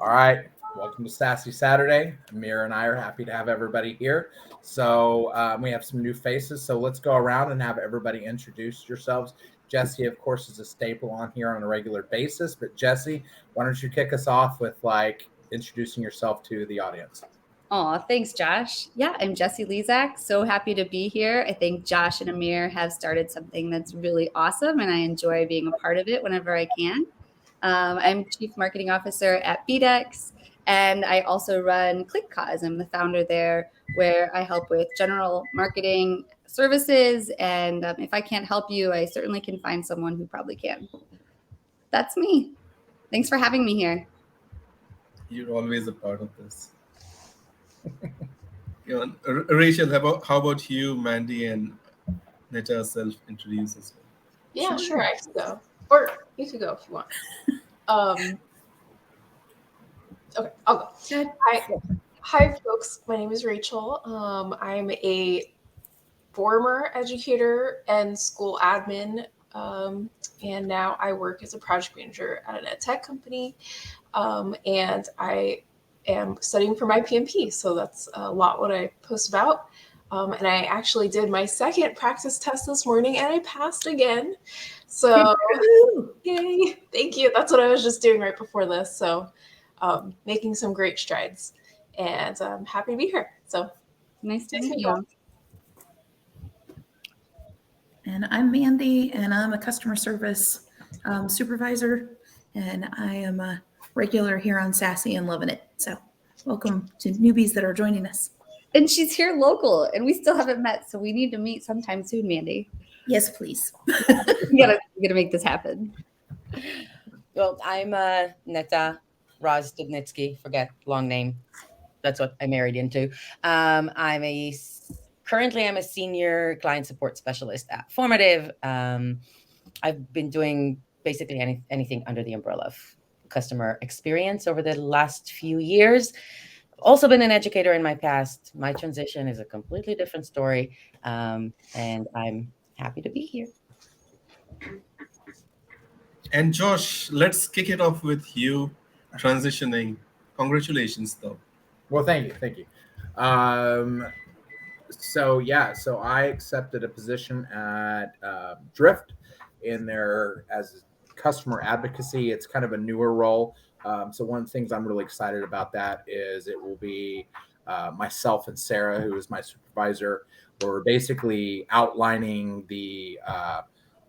All right. Welcome to Sassy Saturday. Amir and I are happy to have everybody here. So we have some new faces. So let's go around and have everybody introduce yourselves. Jesse, of course, is a staple on here on a regular basis. But Jesse, why don't you kick us off with introducing yourself to the audience? Oh, thanks, Josh. Yeah, I'm Jesse Lezak. So happy to be here. I think Josh and Amir have started something that's really awesome, and I enjoy being a part of it whenever I can. I'm Chief Marketing Officer at BDEX, and I also run ClickCause. I'm the founder there, where I help with general marketing services. And if I can't help you, I certainly can find someone who probably can. That's me. Thanks for having me here. You're always a part of this. Rachel, how about you, Mandy, and Neta self-introduce as well? Yeah, sure, I can go. Or you could go if you want. Okay, I'll go. Hi, folks. My name is Rachel. I'm a former educator and school admin, and now I work as a project manager at an ed tech company. And I am studying for my PMP, so that's a lot what I post about. And I actually did my second practice test this morning, and I passed again. So, yay! Thank you. That's what I was just doing right before this. So, making some great strides, and I'm happy to be here. So, nice to meet you. And I'm Mandy, and I'm a customer service supervisor, and I am a regular here on Sassy and loving it. So welcome to newbies that are joining us. And she's here local, and we still haven't met, so we need to meet sometime soon, Mandy. Yes, please. we gotta make this happen. Well, I'm Neta Rozdobnitsky. Forget long name. That's what I married into. Currently I'm a senior client support specialist at Formative. I've been doing basically anything under the umbrella of customer experience over the last few years. Also been an educator in my past. My transition is a completely different story, and I'm happy to be here. And Josh, let's kick it off with you transitioning. Congratulations, though. Well, thank you. So I accepted a position at Drift in there as customer advocacy. It's kind of a newer role. So one of the things I'm really excited about that is it will be myself and Sarah, who is my supervisor. We're basically outlining the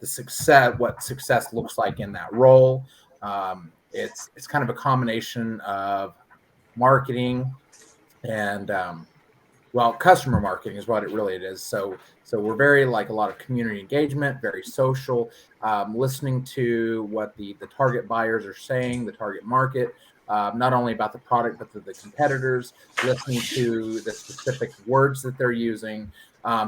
success, what success looks like in that role. It's kind of a combination of marketing and customer marketing is what it really is. So we're very like a lot of community engagement, very social, listening to what the target buyers are saying, the target market, not only about the product, but the competitors, listening to the specific words that they're using,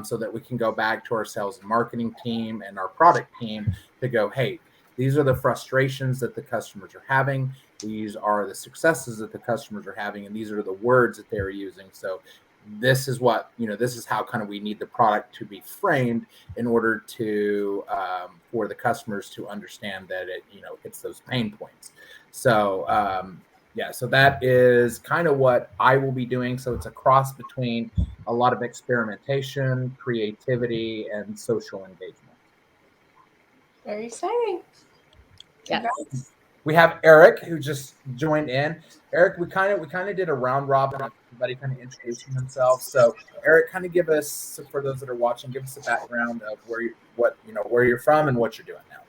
so that we can go back to our sales and marketing team and our product team to go, hey, these are the frustrations that the customers are having. These are the successes that the customers are having, and these are the words that they're using. So this is what, this is how kind of we need the product to be framed in order to, for the customers to understand that it, hits those pain points. So, so that is kind of what I will be doing. So it's a cross between a lot of experimentation, creativity, and social engagement. Very exciting. Yes. We have Eric, who just joined in. Eric, we kind of did a round robin of everybody kind of introducing themselves. So Eric, kind of give us, for those that are watching, give us a background of where you're from and what you're doing now.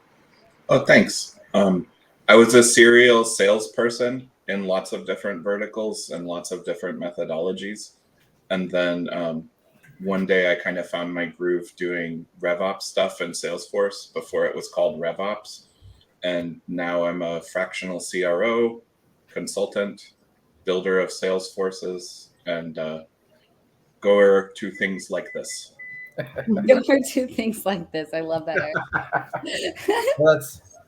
Oh, thanks. I was a serial salesperson in lots of different verticals and lots of different methodologies. And then one day I kind of found my groove doing RevOps stuff in Salesforce before it was called RevOps. And now I'm a fractional CRO, consultant, builder of Salesforces, and goer to things like this. Goer to things like this. I love that, Eric.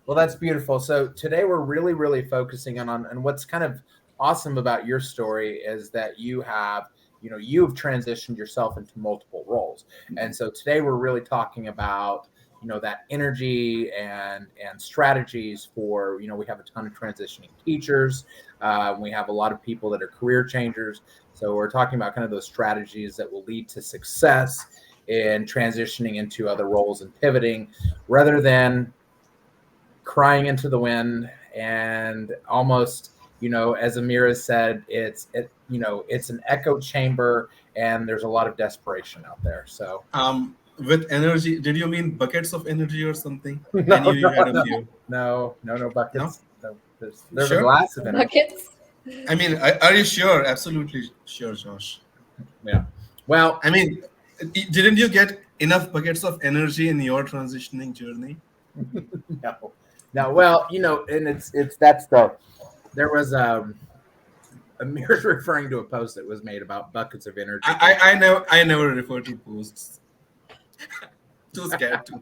That's beautiful. So today we're really, really focusing on what's kind of awesome about your story is that you've transitioned yourself into multiple roles. And so today we're really talking about, that energy and strategies for, we have a ton of transitioning teachers. We have a lot of people that are career changers. So we're talking about kind of those strategies that will lead to success in transitioning into other roles and pivoting, rather than crying into the wind and almost, as Amira said, it's an echo chamber, and there's a lot of desperation out there. So With energy, did you mean buckets of energy or something? No, I knew you had a no, few. no buckets. No, there's Sure? a glass of energy. Buckets. I mean, are you sure? Absolutely sure, Josh. Yeah. Well, I mean, didn't you get enough buckets of energy in your transitioning journey? no. Well, and there was Amir's referring to a post that was made about buckets of energy. I never refer to posts. Too scared to.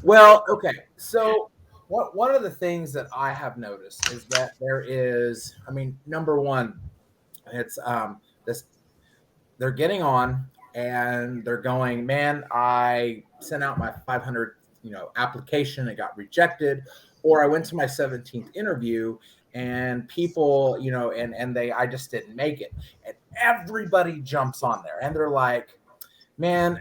Well, okay. So one of the things that I have noticed is that there is, number one, it's they're getting on and they're going, man, I sent out my 500, application, it got rejected, or I went to my 17th interview and people, I just didn't make it. And everybody jumps on there and they're like, man,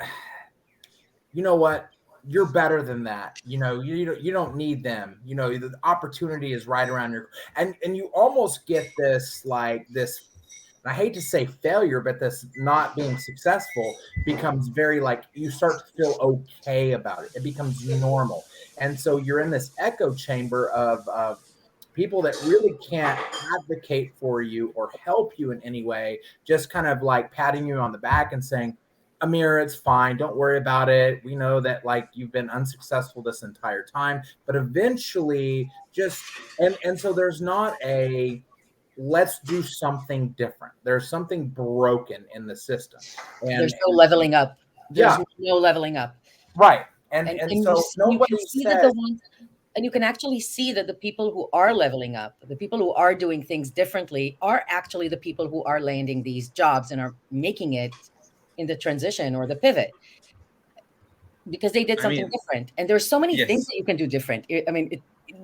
you know what? You're better than that. You don't need them. The opportunity is right around and you almost get this, I hate to say failure, but this not being successful becomes very you start to feel okay about it. It becomes normal. And so you're in this echo chamber of people that really can't advocate for you or help you in any way, just kind of patting you on the back and saying, Amir, it's fine. Don't worry about it. We know that you've been unsuccessful this entire time, but eventually and so there's not a, let's do something different. There's something broken in the system. And there's no leveling up. There's no leveling up. Right. And so nobody says, and you can actually see that the people who are leveling up, the people who are doing things differently, are actually the people who are landing these jobs and are making it in the transition or the pivot, because they did something different. And there's so many things that you can do different.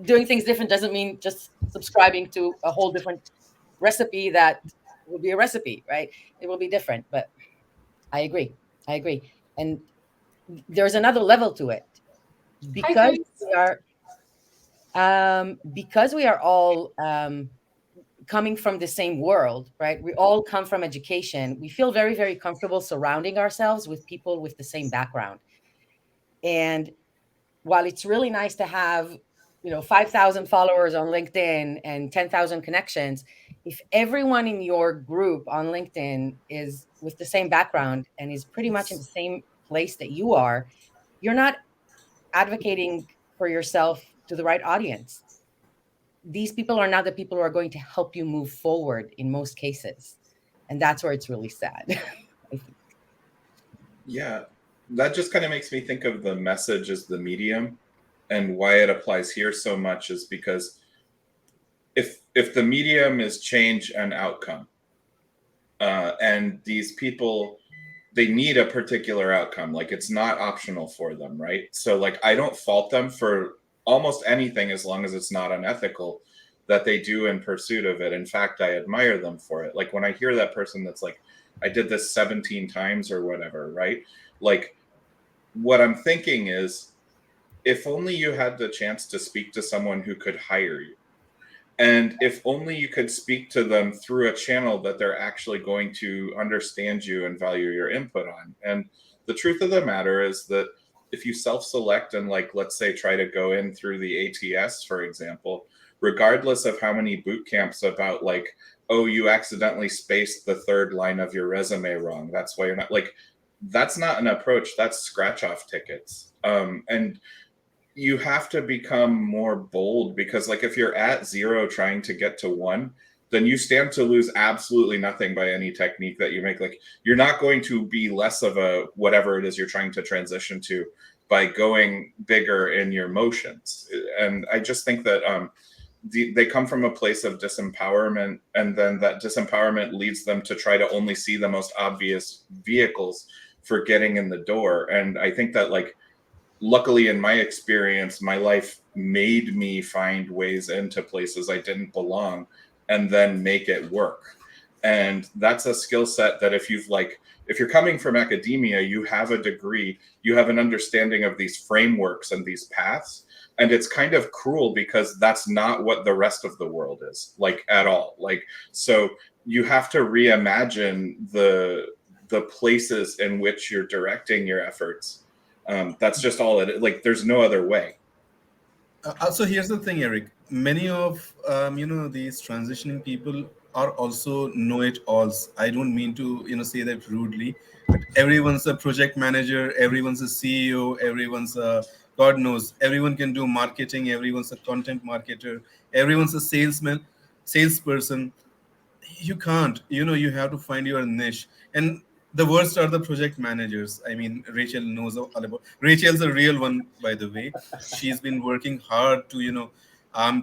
Doing things different doesn't mean just subscribing to a whole different recipe that will be a recipe, right? It will be different. But I agree. And there's another level to it, because we are all coming from the same world, right? We all come from education. We feel very, very comfortable surrounding ourselves with people with the same background. And while it's really nice to have, 5,000 followers on LinkedIn and 10,000 connections, if everyone in your group on LinkedIn is with the same background and is pretty much in the same place that you are, you're not advocating for yourself to the right audience. These people are not the people who are going to help you move forward in most cases. And that's where it's really sad. I think. Yeah, that just kind of makes me think of the message as the medium, and why it applies here so much is because if the medium is change and outcome, and these people, they need a particular outcome, it's not optional for them, right? So I don't fault them for almost anything as long as it's not unethical that they do in pursuit of it. In fact, I admire them for it. When I hear that person that's I did this 17 times or whatever, right? What I'm thinking is, if only you had the chance to speak to someone who could hire you, and if only you could speak to them through a channel that they're actually going to understand you and value your input on. And the truth of the matter is that if you self-select and let's say try to go in through the ATS, for example, regardless of how many boot camps about oh, you accidentally spaced the third line of your resume wrong, that's why you're not, that's not an approach. That's scratch off tickets. And you have to become more bold, because if you're at 0 trying to get to 1, then you stand to lose absolutely nothing by any technique that you make. You're not going to be less of a whatever it is you're trying to transition to by going bigger in your motions. And I just think that they come from a place of disempowerment, and then that disempowerment leads them to try to only see the most obvious vehicles for getting in the door. And I think that luckily in my experience, my life made me find ways into places I didn't belong and then make it work. And that's a skill set that if you're coming from academia, you have a degree, you have an understanding of these frameworks and these paths. And it's kind of cruel because that's not what the rest of the world is like at all. Like, so you have to reimagine the places in which you're directing your efforts. That's just all it is. Like, there's no other way. Also, here's the thing, Eric. Many of these transitioning people are also know-it-alls. I don't mean to say that rudely, but everyone's a project manager, everyone's a CEO, everyone's a God knows, everyone can do marketing, everyone's a content marketer, everyone's a salesperson. You can't. You have to find your niche. And the worst are the project managers. I mean, Rachel knows all about. Rachel's a real one, by the way. She's been working hard to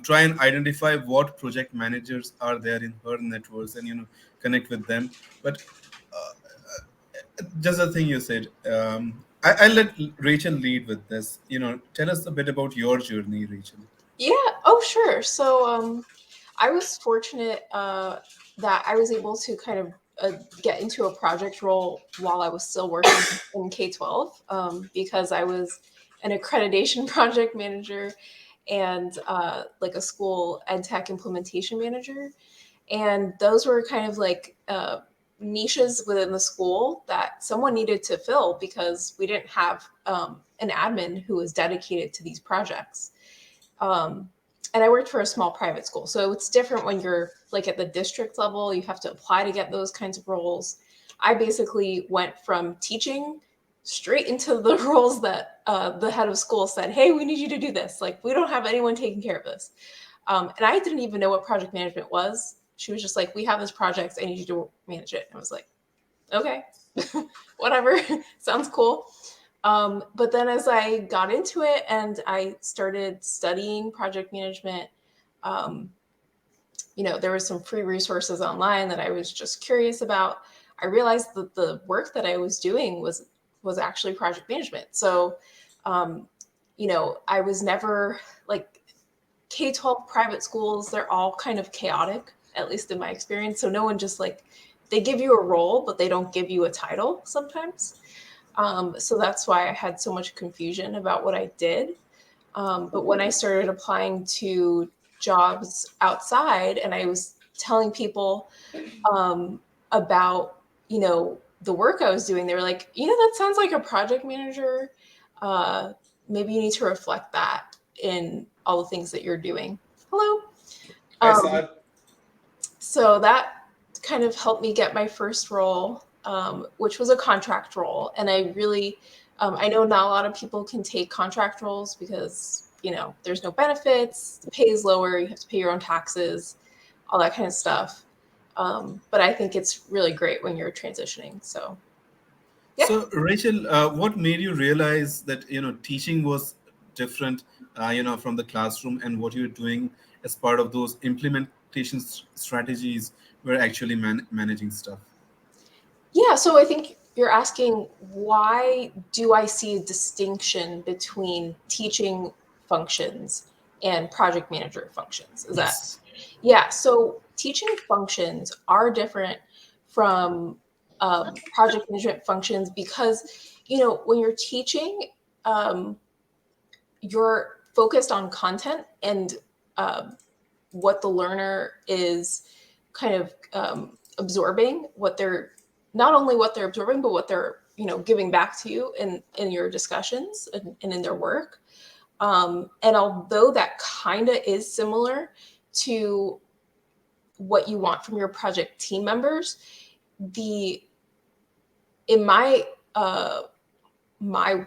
try and identify what project managers are there in her networks and connect with them. But just the thing you said, I'll let Rachel lead with this. Tell us a bit about your journey, Rachel. Yeah. Oh, sure. So I was fortunate that I was able to kind of get into a project role while I was still working in K-12 because I was an accreditation project manager and like a school ed tech implementation manager. And those were kind of like niches within the school that someone needed to fill because we didn't have an admin who was dedicated to these projects. And I worked for a small private school. So it's different when you're like at the district level, you have to apply to get those kinds of roles. I basically went from teaching straight into the roles that the head of school said, hey, we need you to do this. Like, we don't have anyone taking care of this. And I didn't even know what project management was. She was just like, we have this project, I need you to manage it. I was like, okay, whatever, sounds cool. But then as I got into it and I started studying project management, there were some free resources online that I was just curious about. I realized that the work that I was doing was actually project management. So, I was never like K-12 private schools, they're all kind of chaotic, at least in my experience. So no one just like, they give you a role, but they don't give you a title sometimes. So that's why I had so much confusion about what I did. But when I started applying to jobs outside and I was telling people about, the work I was doing, they were like, that sounds like a project manager. Maybe you need to reflect that in all the things that you're doing. Hello. So that kind of helped me get my first role, which was a contract role. And I really, I know not a lot of people can take contract roles because, there's no benefits, the pay is lower, you have to pay your own taxes, all that kind of stuff. But I think it's really great when you're transitioning. So, yeah. So Rachel, what made you realize that, teaching was different, from the classroom, and what you're doing as part of those implementation strategies were actually managing stuff? Yeah, so I think you're asking, why do I see a distinction between teaching functions and project manager functions? Is Yes. that? Yeah, so teaching functions are different from project management functions because, when you're teaching, you're focused on content and what the learner is kind of absorbing, not only what they're absorbing, but what they're giving back to you in your discussions and in their work. And although that kind of is similar to what you want from your project team members, in my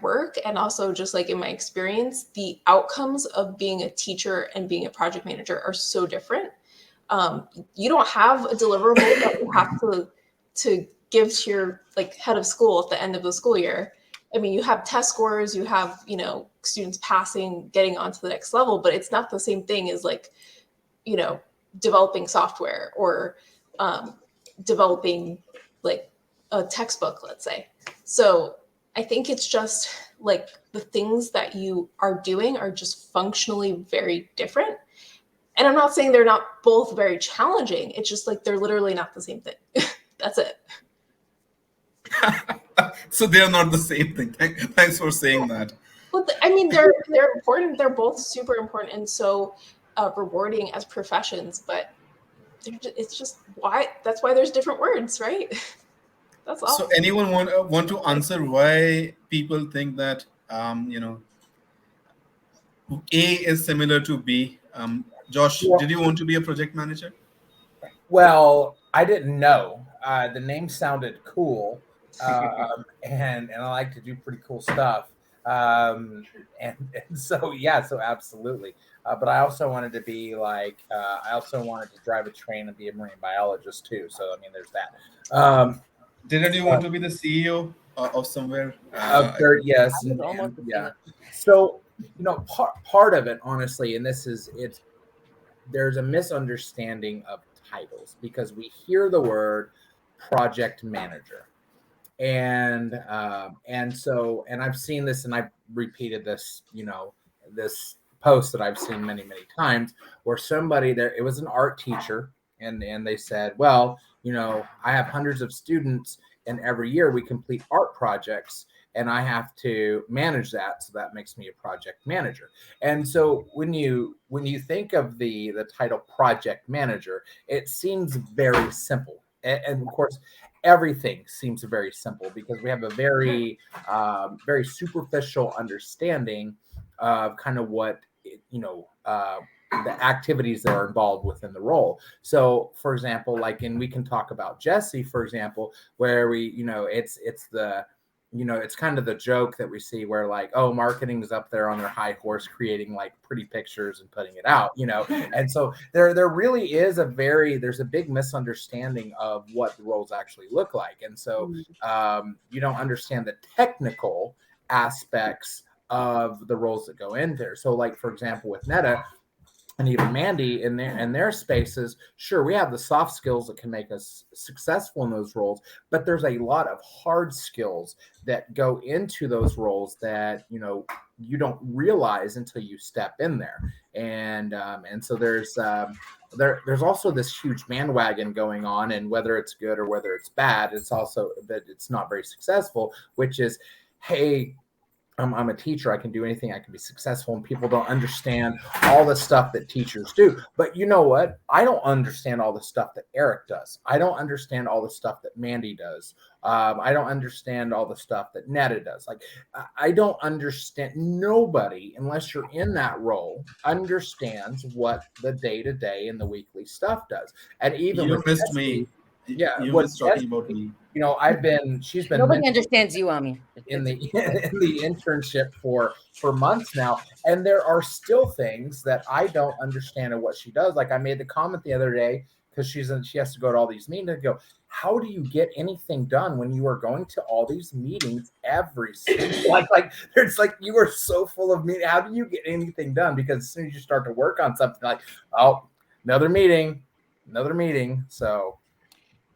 work and also just like in my experience, the outcomes of being a teacher and being a project manager are so different. You don't have a deliverable that you have to give to your head of school at the end of the school year. I mean, you have test scores, you have, students passing, getting on to the next level, but it's not the same thing as developing software or developing a textbook, let's say. So I think it's just like the things that you are doing are just functionally very different. And I'm not saying they're not both very challenging. It's just like they're literally not the same thing. That's it. So they are not the same thing. Thanks for saying that. Well, I mean, they're important. They're both super important and so rewarding as professions. But it's just why. That's why there's different words, right? That's all. So anyone want to answer why people think that A is similar to B? Josh, Well- did you want to be a project manager? Well, I didn't know. The name sounded cool, and I like to do pretty cool stuff. And so yeah, so absolutely. But I also wanted to be like, I also wanted to drive a train and be a marine biologist too. So I mean, there's that. Didn't you want to be the CEO of somewhere? Yes, I was almost the yeah. So part of it, honestly, and there's a misunderstanding of titles because we hear the word project manager, and I've seen this, and I've repeated this, this post that I've seen many times, where somebody there, it was an art teacher, and they said, well, I have hundreds of students, and every year we complete art projects, and I have to manage that, so that makes me a project manager. And so when you think of the title project manager, it seems very simple, and of course everything seems very simple because we have a very very superficial understanding of kind of what the activities that are involved within the role. So for example, and we can talk about Jesse, for example, where we it's kind of the joke that we see where marketing is up there on their high horse creating pretty pictures and putting it out, and so there really is there's a big misunderstanding of what the roles actually look like. And so you don't understand the technical aspects of the roles that go in there. So for example, with Netta and even Mandy in their spaces, sure, we have the soft skills that can make us successful in those roles, but there's a lot of hard skills that go into those roles that you don't realize until you step in there. And so there's also this huge bandwagon going on, and whether it's good or whether it's bad, it's also that it's not very successful, which is, hey, I'm a teacher. I can do anything. I can be successful. And people don't understand all the stuff that teachers do. But you know what? I don't understand all the stuff that Eric does. I don't understand all the stuff that Mandy does. I don't understand all the stuff that Netta does. I don't understand. Nobody, unless you're in that role, understands what the day-to-day and the weekly stuff does. And even You with missed Jesse, me. Yeah, You what was talking about me. she's been Nobody understands you, Ami. in the internship for months now, and there are still things that I don't understand of what she does. I made the comment the other day because she has to go to all these meetings. And go, how do you get anything done when you are going to all these meetings every single it's you are so full of meetings. How do you get anything done? Because as soon as you start to work on something, another meeting. So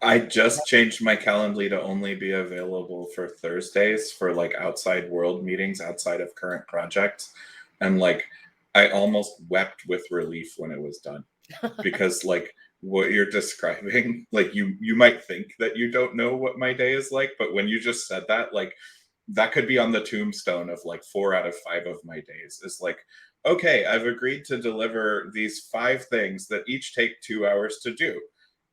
I just changed my Calendly to only be available for Thursdays for outside world meetings outside of current projects. And I almost wept with relief when it was done because what you're describing, you might think that you don't know what my day is like, but when you just said that, that could be on the tombstone of 4 out of 5 of my days is okay, I've agreed to deliver these 5 things that each take 2 hours to do.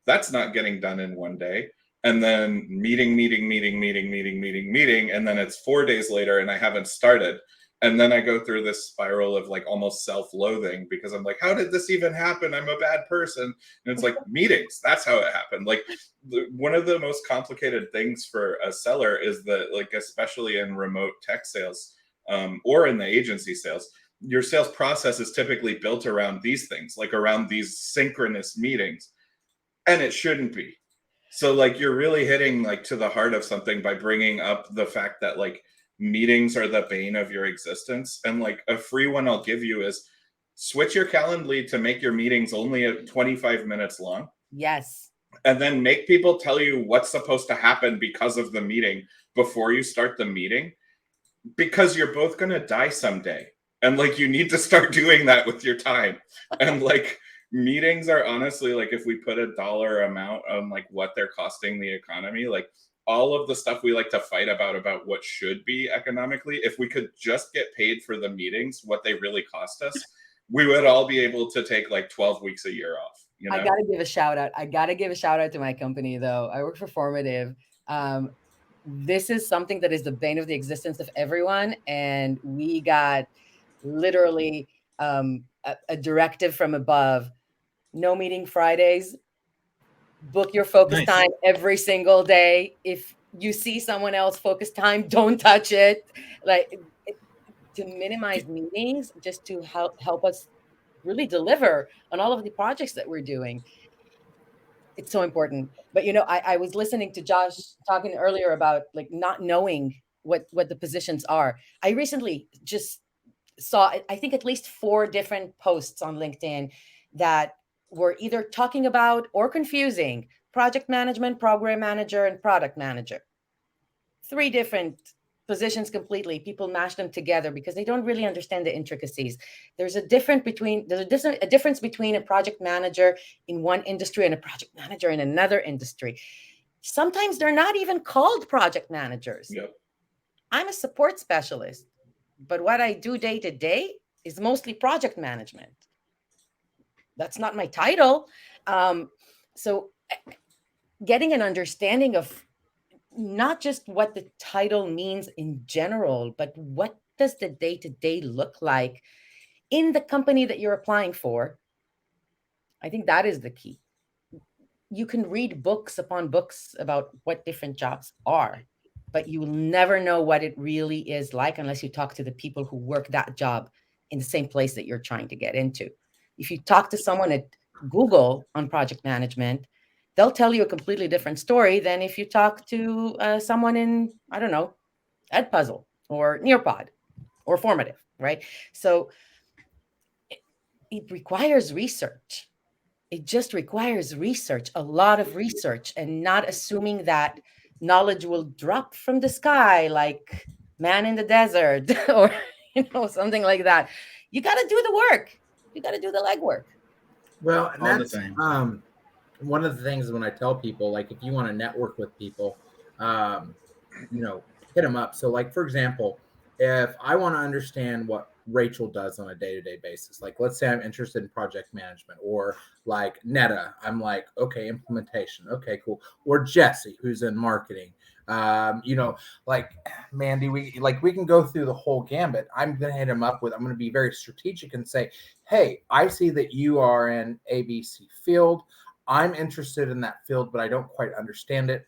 That's not getting done in one day. And then meeting. And then it's 4 days later and I haven't started. And then I go through this spiral of almost self-loathing because I'm how did this even happen? I'm a bad person. And it's meetings. That's how it happened. One of the most complicated things for a seller is that especially in remote tech sales or in the agency sales, your sales process is typically built around these things, around these synchronous meetings. And it shouldn't be. So you're really hitting to the heart of something by bringing up the fact that meetings are the bane of your existence. And a free one I'll give you is switch your Calendly to make your meetings only at 25 minutes long. Yes. and then make people tell you what's supposed to happen because of the meeting before you start the meeting, because you're both going to die someday. And like, you need to start doing that with your time. And like, meetings are honestly, like, if we put a dollar amount on like what they're costing the economy, like all of the stuff we like to fight about what should be economically, if we could just get paid for the meetings, what they really cost us, we would all be able to take like 12 weeks a year off. You know? I gotta give a shout out. I gotta give a shout out to my company though. I work for Formative. This is something that is the bane of the existence of everyone. And we got literally a directive from above: no meeting Fridays, book your focus Nice. time every single day. If you see someone else focus time, don't touch it. Like, to minimize meetings, just to help us really deliver on all of the projects that we're doing. It's so important. But you know, I was listening to Josh talking earlier about like not knowing what the positions are. I recently just saw, I think, at least 4 different posts on LinkedIn that were either talking about or confusing project management, program manager, and product manager. 3 different positions completely. People mash them together because they don't really understand the intricacies. There's a difference between a project manager in one industry and a project manager in another industry. Sometimes they're not even called project managers. Yep. I'm a support specialist, but what I do day to day is mostly project management. That's not my title. So getting an understanding of not just what the title means in general, but what does the day-to-day look like in the company that you're applying for, I think that is the key. You can read books upon books about what different jobs are, but you will never know what it really is like unless you talk to the people who work that job in the same place that you're trying to get into. If you talk to someone at Google on project management, they'll tell you a completely different story than if you talk to someone in, I don't know, Edpuzzle or Nearpod or Formative, right? So it requires research. It just requires research, a lot of research, and not assuming that knowledge will drop from the sky like man in the desert or something like that. You got to do the work. You got to do the legwork. Well, and All the that's time. one of the things when I tell people, like, if you want to network with people, hit them up. So, like, for example, if I want to understand what Rachel does on a day-to-day basis, like, let's say I'm interested in project management, or like Netta, I'm like, okay, implementation, okay, cool. Or Jesse, who's in marketing, like Mandy, we can go through the whole gambit. I'm going to hit him up with, I'm going to be very strategic and say, hey, I see that you are in ABC field. I'm interested in that field, but I don't quite understand it.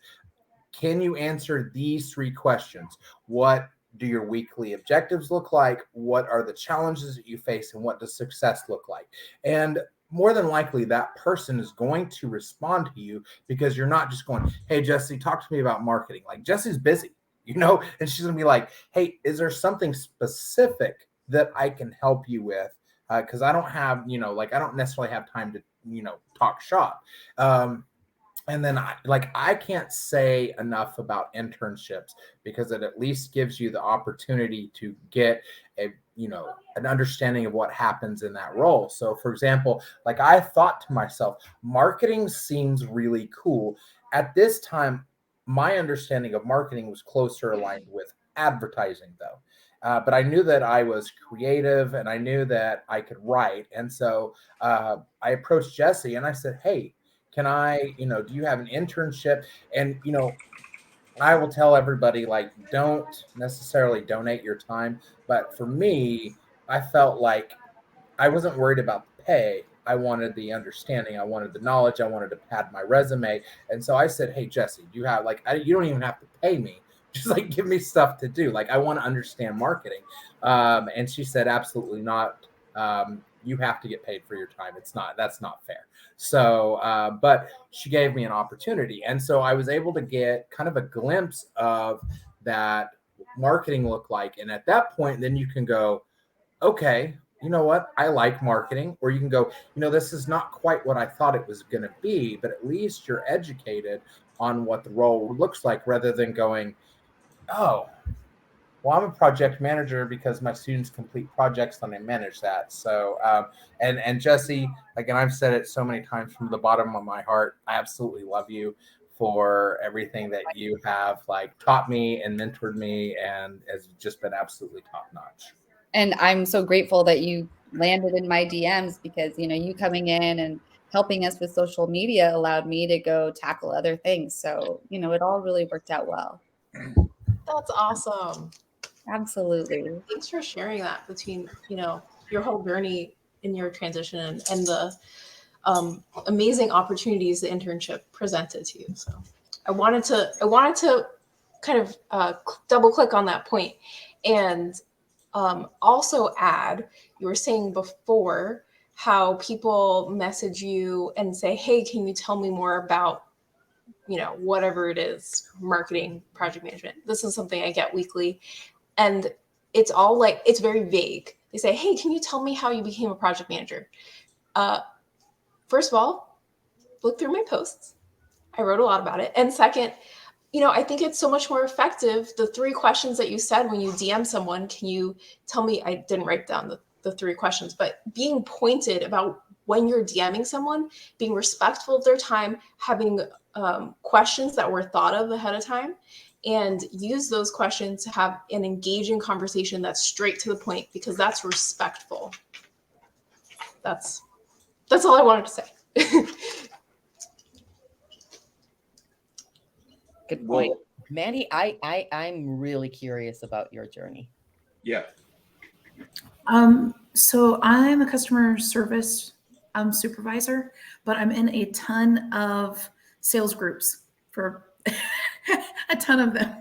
Can you answer these 3 questions? What do your weekly objectives look like? What are the challenges that you face? And what does success look like? And more than likely, that person is going to respond to you, because you're not just going, hey, Jesse, talk to me about marketing. Like, Jesse's busy, and she's going to be like, hey, is there something specific that I can help you with? Because I don't have, I don't necessarily have time to, talk shop. And then I can't say enough about internships, because it at least gives you the opportunity to get an understanding of what happens in that role. So, for example, like, I thought to myself, marketing seems really cool. At this time, my understanding of marketing was closer aligned with advertising, though. But I knew that I was creative, and I knew that I could write. And so I approached Jesse and I said, hey, can I, do you have an internship? And, I will tell everybody, like, don't necessarily donate your time. But for me, I felt like I wasn't worried about the pay. I wanted the understanding. I wanted the knowledge. I wanted to pad my resume. And so I said, hey, Jesse, do you have, you don't even have to pay me. Just like, give me stuff to do. Like, I want to understand marketing. And she said, absolutely not. You have to get paid for your time. That's not fair. So, but she gave me an opportunity. And so I was able to get kind of a glimpse of that marketing look like. And at that point, then you can go, okay, you know what, I like marketing. Or you can go, this is not quite what I thought it was going to be, but at least you're educated on what the role looks like, rather than going, oh, well, I'm a project manager because my students complete projects and I manage that. So, and Jesse, again, I've said it so many times from the bottom of my heart, I absolutely love you for everything that you have taught me and mentored me, and has just been absolutely top notch. And I'm so grateful that you landed in my DMs, because, you coming in and helping us with social media allowed me to go tackle other things. So, it all really worked out well. That's awesome. Absolutely. Thanks for sharing that between, your whole journey in your transition and the amazing opportunities the internship presented to you. So I wanted to kind of double click on that point, and also add, you were saying before how people message you and say, hey, can you tell me more about, whatever it is, marketing, project management. This is something I get weekly. And it's all it's very vague. They say, hey, can you tell me how you became a project manager? First of all, look through my posts. I wrote a lot about it. And second, I think it's so much more effective. The 3 questions that you said when you DM someone, can you tell me, I didn't write down the 3 questions, but being pointed about when you're DMing someone, being respectful of their time, having questions that were thought of ahead of time, and use those questions to have an engaging conversation that's straight to the point, because that's respectful. That's all I wanted to say. Good point. Mandy, I'm really curious about your journey. Yeah. So I'm a customer service supervisor, but I'm in a ton of sales groups, for a ton of them.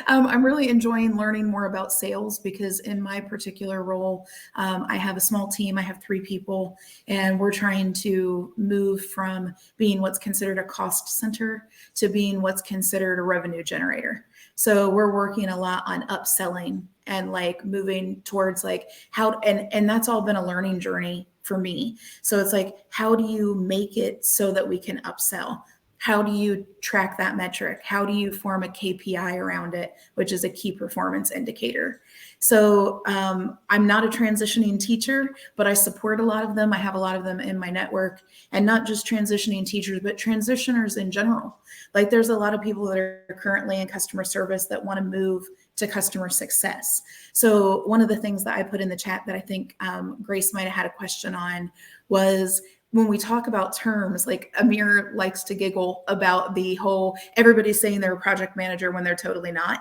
I'm really enjoying learning more about sales, because in my particular role, I have a small team. I have 3 people, and we're trying to move from being what's considered a cost center to being what's considered a revenue generator. So we're working a lot on upselling and moving towards how, and that's all been a learning journey for me. So it's how do you make it so that we can upsell? How do you track that metric? How do you form a KPI around it, which is a key performance indicator? So I'm not a transitioning teacher, but I support a lot of them. I have a lot of them in my network, and not just transitioning teachers, but transitioners in general. There's a lot of people that are currently in customer service that want to move to customer success. So one of the things that I put in the chat that I think Grace might have had a question on was, when we talk about terms, Amir likes to giggle about the whole, everybody's saying they're a project manager when they're totally not.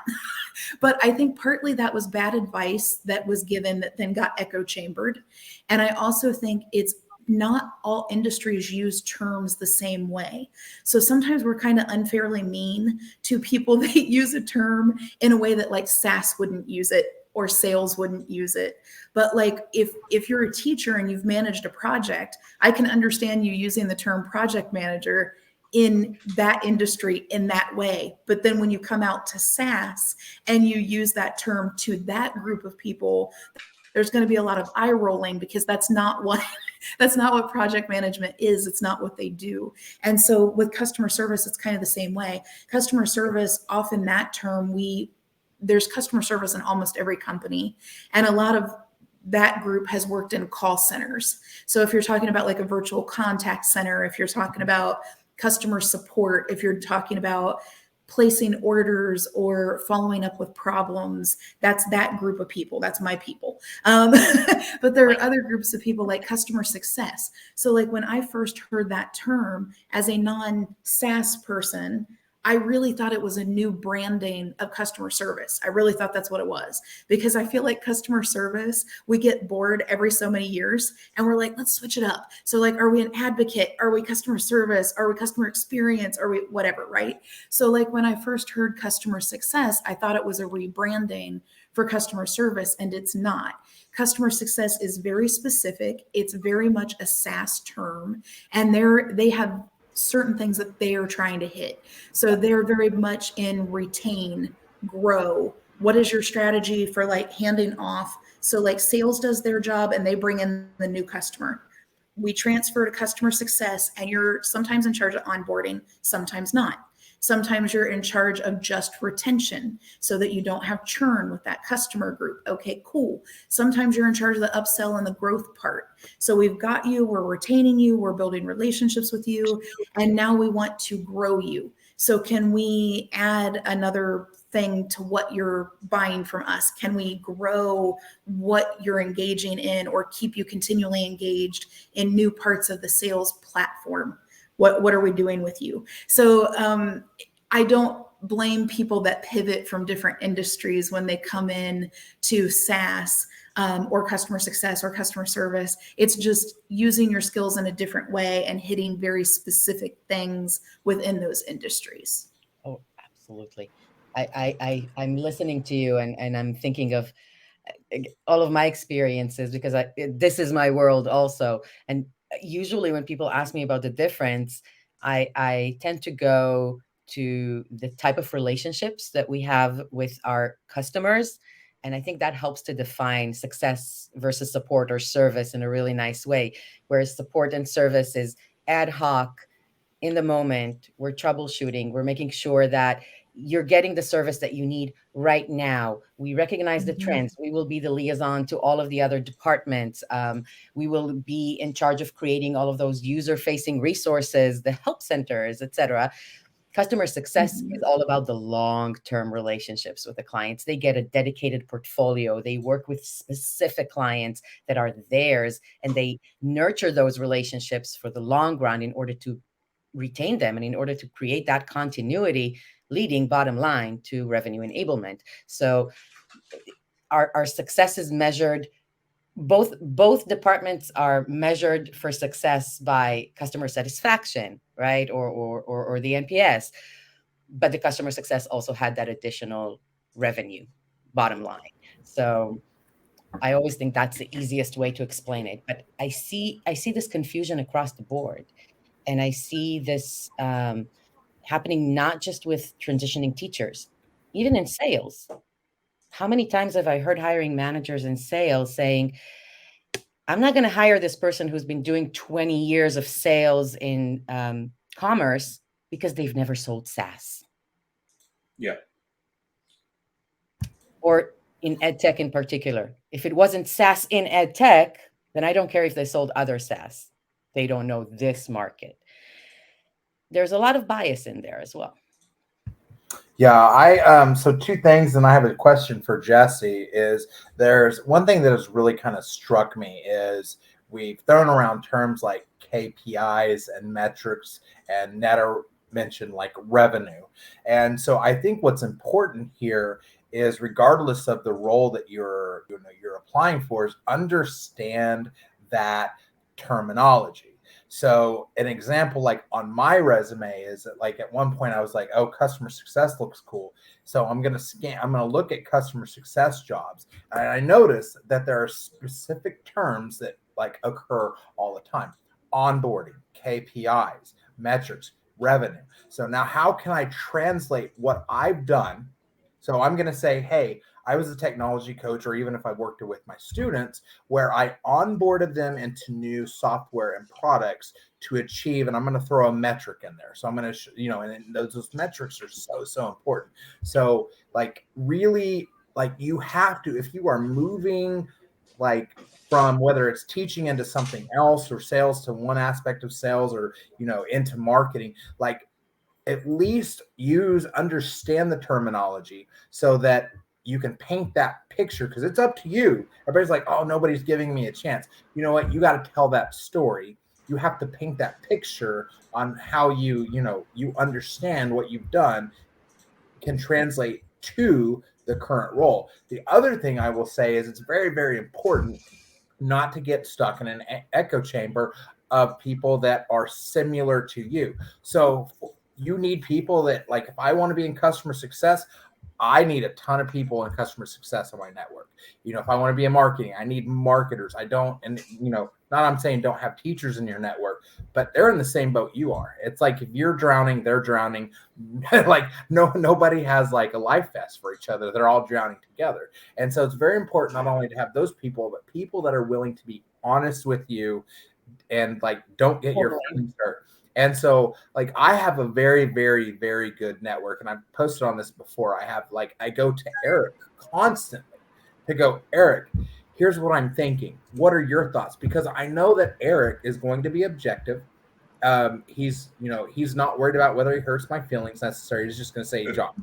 But I think partly that was bad advice that was given that then got echo chambered. And I also think it's not all industries use terms the same way. So sometimes we're kind of unfairly mean to people that use a term in a way that SaaS wouldn't use it, or sales wouldn't use it. But if you're a teacher and you've managed a project, I can understand you using the term project manager in that industry in that way. But then when you come out to SaaS and you use that term to that group of people, there's going to be a lot of eye rolling, because that's not what project management is. It's not what they do. And so with customer service, it's kind of the same way. Customer service, often that term, there's customer service in almost every company. And a lot of that group has worked in call centers. So if you're talking about a virtual contact center, if you're talking about customer support, if you're talking about placing orders or following up with problems, that's that group of people. That's my people. But there are other groups of people like customer success. So when I first heard that term as a non-SaaS person, I really thought it was a new branding of customer service. I really thought that's what it was, because I feel like customer service, we get bored every so many years and we're let's switch it up. So are we an advocate? Are we customer service? Are we customer experience? Are we whatever, right? So when I first heard customer success, I thought it was a rebranding for customer service, and it's not. Customer success is very specific. It's very much a SaaS term, and they have certain things that they are trying to hit. So they're very much in retain, grow. What is your strategy for handing off So like sales does their job and they bring in the new customer. We transfer to customer success, and you're sometimes in charge of onboarding, sometimes not. Sometimes you're in charge of just retention so that you don't have churn with that customer group. Okay, cool. Sometimes you're in charge of the upsell and the growth part. So we've got you, we're retaining you, we're building relationships with you, and now we want to grow you. So can we add another thing to what you're buying from us? Can we grow what you're engaging in or keep you continually engaged in new parts of the sales platform? What are we doing with you? So I don't blame people that pivot from different industries when they come in to SaaS or customer success or customer service. It's just using your skills in a different way and hitting very specific things within those industries. Oh, absolutely. I'm listening to you and I'm thinking of all of my experiences because this is my world also. And usually when people ask me about the difference, I tend to go to the type of relationships that we have with our customers. And I think that helps to define success versus support or service in a really nice way. Whereas support and service is ad hoc, in the moment, we're troubleshooting, we're making sure that you're getting the service that you need right now. We recognize the trends. We will be the liaison to all of the other departments. We will be in charge of creating all of those user-facing resources, the help centers, etc. Customer success is all about the long-term relationships with the clients. They get a dedicated portfolio. They work with specific clients that are theirs, and they nurture those relationships for the long run in order to retain them and in order to create that continuity, leading bottom line to revenue enablement. So our success is measured, both departments are measured for success by customer satisfaction, right? Or the NPS. But the customer success also had that additional revenue bottom line. So I always think that's the easiest way to explain it. But I see this confusion across the board. And I see this happening not just with transitioning teachers, even in sales. How many times have I heard hiring managers in sales saying, I'm not going to hire this person who's been doing 20 years of sales in commerce because they've never sold SaaS. Yeah. Or in EdTech in particular. If it wasn't SaaS in EdTech, then I don't care if they sold other SaaS. They don't know this market. There's a lot of bias in there as well. Yeah, so two things, and I have a question for Jesse. Is there's one thing that has really kind of struck me is we've thrown around terms like KPIs and metrics, and Netta mentioned like revenue. And so I think what's important here is, regardless of the role that you're applying for, is understand that terminology. So an example like on my resume is that, like, at one point I was like, oh, customer success looks cool. So I'm going to look at customer success jobs. And I notice that there are specific terms that like occur all the time: onboarding, KPIs, metrics, revenue. So now how can I translate what I've done? So I'm going to say, hey, I was a technology coach, or even if I worked with my students, where I onboarded them into new software and products to achieve, and I'm going to throw a metric in there. So I'm going to, and those metrics are so important. So like really, like you have to, if you are moving like from whether it's teaching into something else or sales to one aspect of sales or, into marketing, like at least understand the terminology so that you can paint that picture, because it's up to you. Everybody's like, oh, nobody's giving me a chance. You know what? You got to tell that story. You have to paint that picture on how you understand what you've done can translate to the current role. The other thing I will say is it's very, very important not to get stuck in an echo chamber of people that are similar to you. So you need people that, like, if I want to be in customer success, I need a ton of people in customer success on my network. If I want to be in marketing, I need marketers. I don't, and not I'm saying don't have teachers in your network, but they're in the same boat you are. It's like if you're drowning, they're drowning. Like nobody has like a life vest for each other. They're all drowning together. And so it's very important not only to have those people, but people that are willing to be honest with you and like don't get your feelings hurt. And so like I have a very, very, very good network, and I've posted on this before. I go to Eric constantly to go, Eric, here's what I'm thinking. What are your thoughts? Because I know that Eric is going to be objective. He's not worried about whether he hurts my feelings necessarily. He's just going to say, John,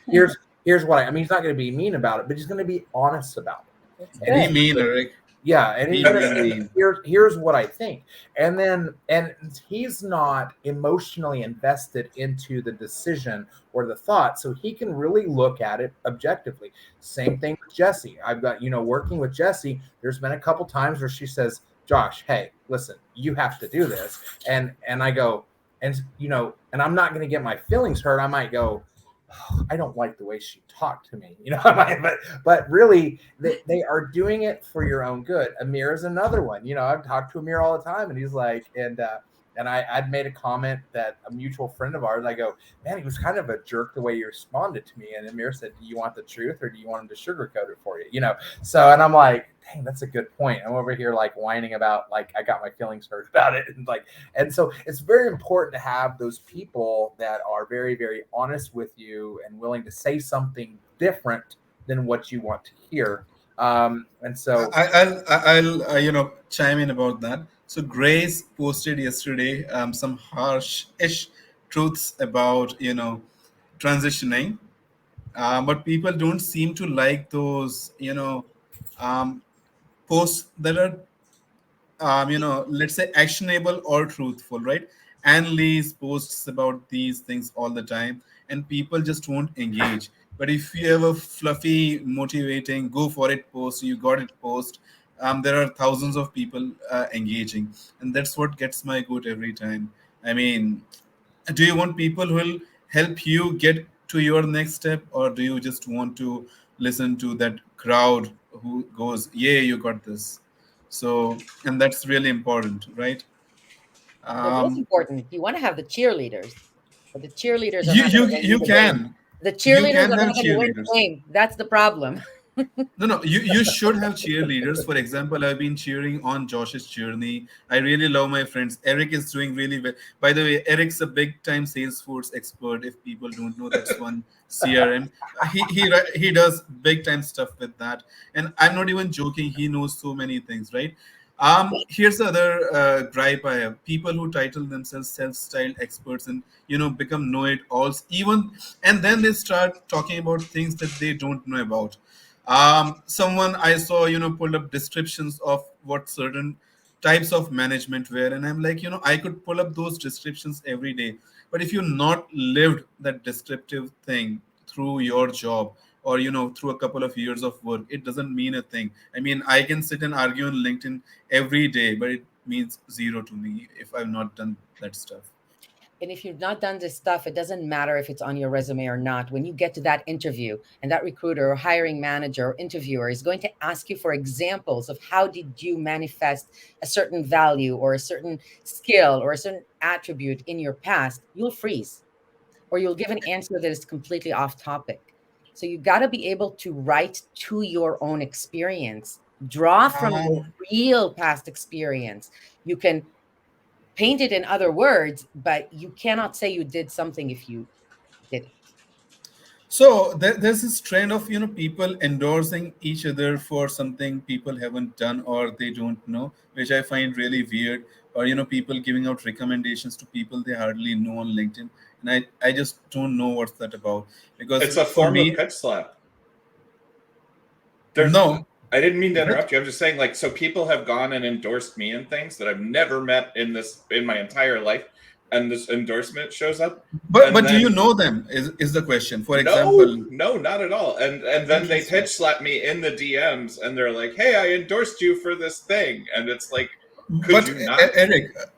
here's what I mean. He's not going to be mean about it, but he's going to be honest about it. Be mean, Eric. Yeah, and here's what I think, and he's not emotionally invested into the decision or the thought, so he can really look at it objectively. Same thing with Jessie. I've got working with Jessie. There's been a couple times where she says, "Josh, hey, listen, you have to do this," and I go, and I'm not going to get my feelings hurt. I might go, I don't like the way she talked to me, but really they are doing it for your own good. Amir is another one. I've talked to Amir all the time, and he's like, and I'd made a comment that a mutual friend of ours, I go, man, he was kind of a jerk the way he responded to me. And Amir said, do you want the truth or do you want him to sugarcoat it for you? So, and I'm like, dang, that's a good point. I'm over here like whining about like I got my feelings hurt about it, and so it's very important to have those people that are very, very honest with you and willing to say something different than what you want to hear. And so I'll chime in about that. So Grace posted yesterday some harsh-ish truths about transitioning, but people don't seem to like those posts that are let's say actionable or truthful, right? Ann Lee's posts about these things all the time, and people just won't engage. But if you have a fluffy, motivating, go for it post, you got it post, there are thousands of people engaging, and that's what gets my goat every time. I mean, do you want people who will help you get to your next step, or do you just want to listen to that crowd who goes, yeah, you got this? So, and that's really important, right? The most important, you want to have the cheerleaders, but the cheerleaders are you can. The cheerleaders are have not going to win the game. That's the problem. No, you should have cheerleaders. For example, I've been cheering on Josh's journey. I really love my friends. Eric is doing really well. By the way, Eric's a big time Salesforce expert. If people don't know, that's one CRM. He does big time stuff with that. And I'm not even joking. He knows so many things, right? Here's the other gripe I have. People who title themselves self-styled experts and become know-it-alls, and then they start talking about things that they don't know about. Someone I saw, pulled up descriptions of what certain types of management were, and I'm like, I could pull up those descriptions every day, but if you not lived that descriptive thing through your job, or through a couple of years of work, it doesn't mean a thing. I mean, I can sit and argue on LinkedIn every day, but it means zero to me if I've not done that stuff. And if you've not done this stuff, it doesn't matter if it's on your resume or not. When you get to that interview, and that recruiter or hiring manager or interviewer is going to ask you for examples of how did you manifest a certain value or a certain skill or a certain attribute in your past, you'll freeze, or you'll give an answer that is completely off topic. So you got to be able to write to your own experience, draw from your real past experience. You can paint it in other words, but you cannot say you did something if you didn't. So there's this trend of people endorsing each other for something people haven't done or they don't know, which I find really weird. Or people giving out recommendations to people they hardly know on LinkedIn, and I just don't know what's that about, because it's a form of pitch slap. No, I didn't mean to interrupt you. I'm just saying, like, so people have gone and endorsed me in things that I've never met in my entire life, and this endorsement shows up. But do you know them? Is the question? For example, no, not at all. And then they pitch slap me in the DMs, and they're like, "Hey, I endorsed you for this thing," and it's like, But you not?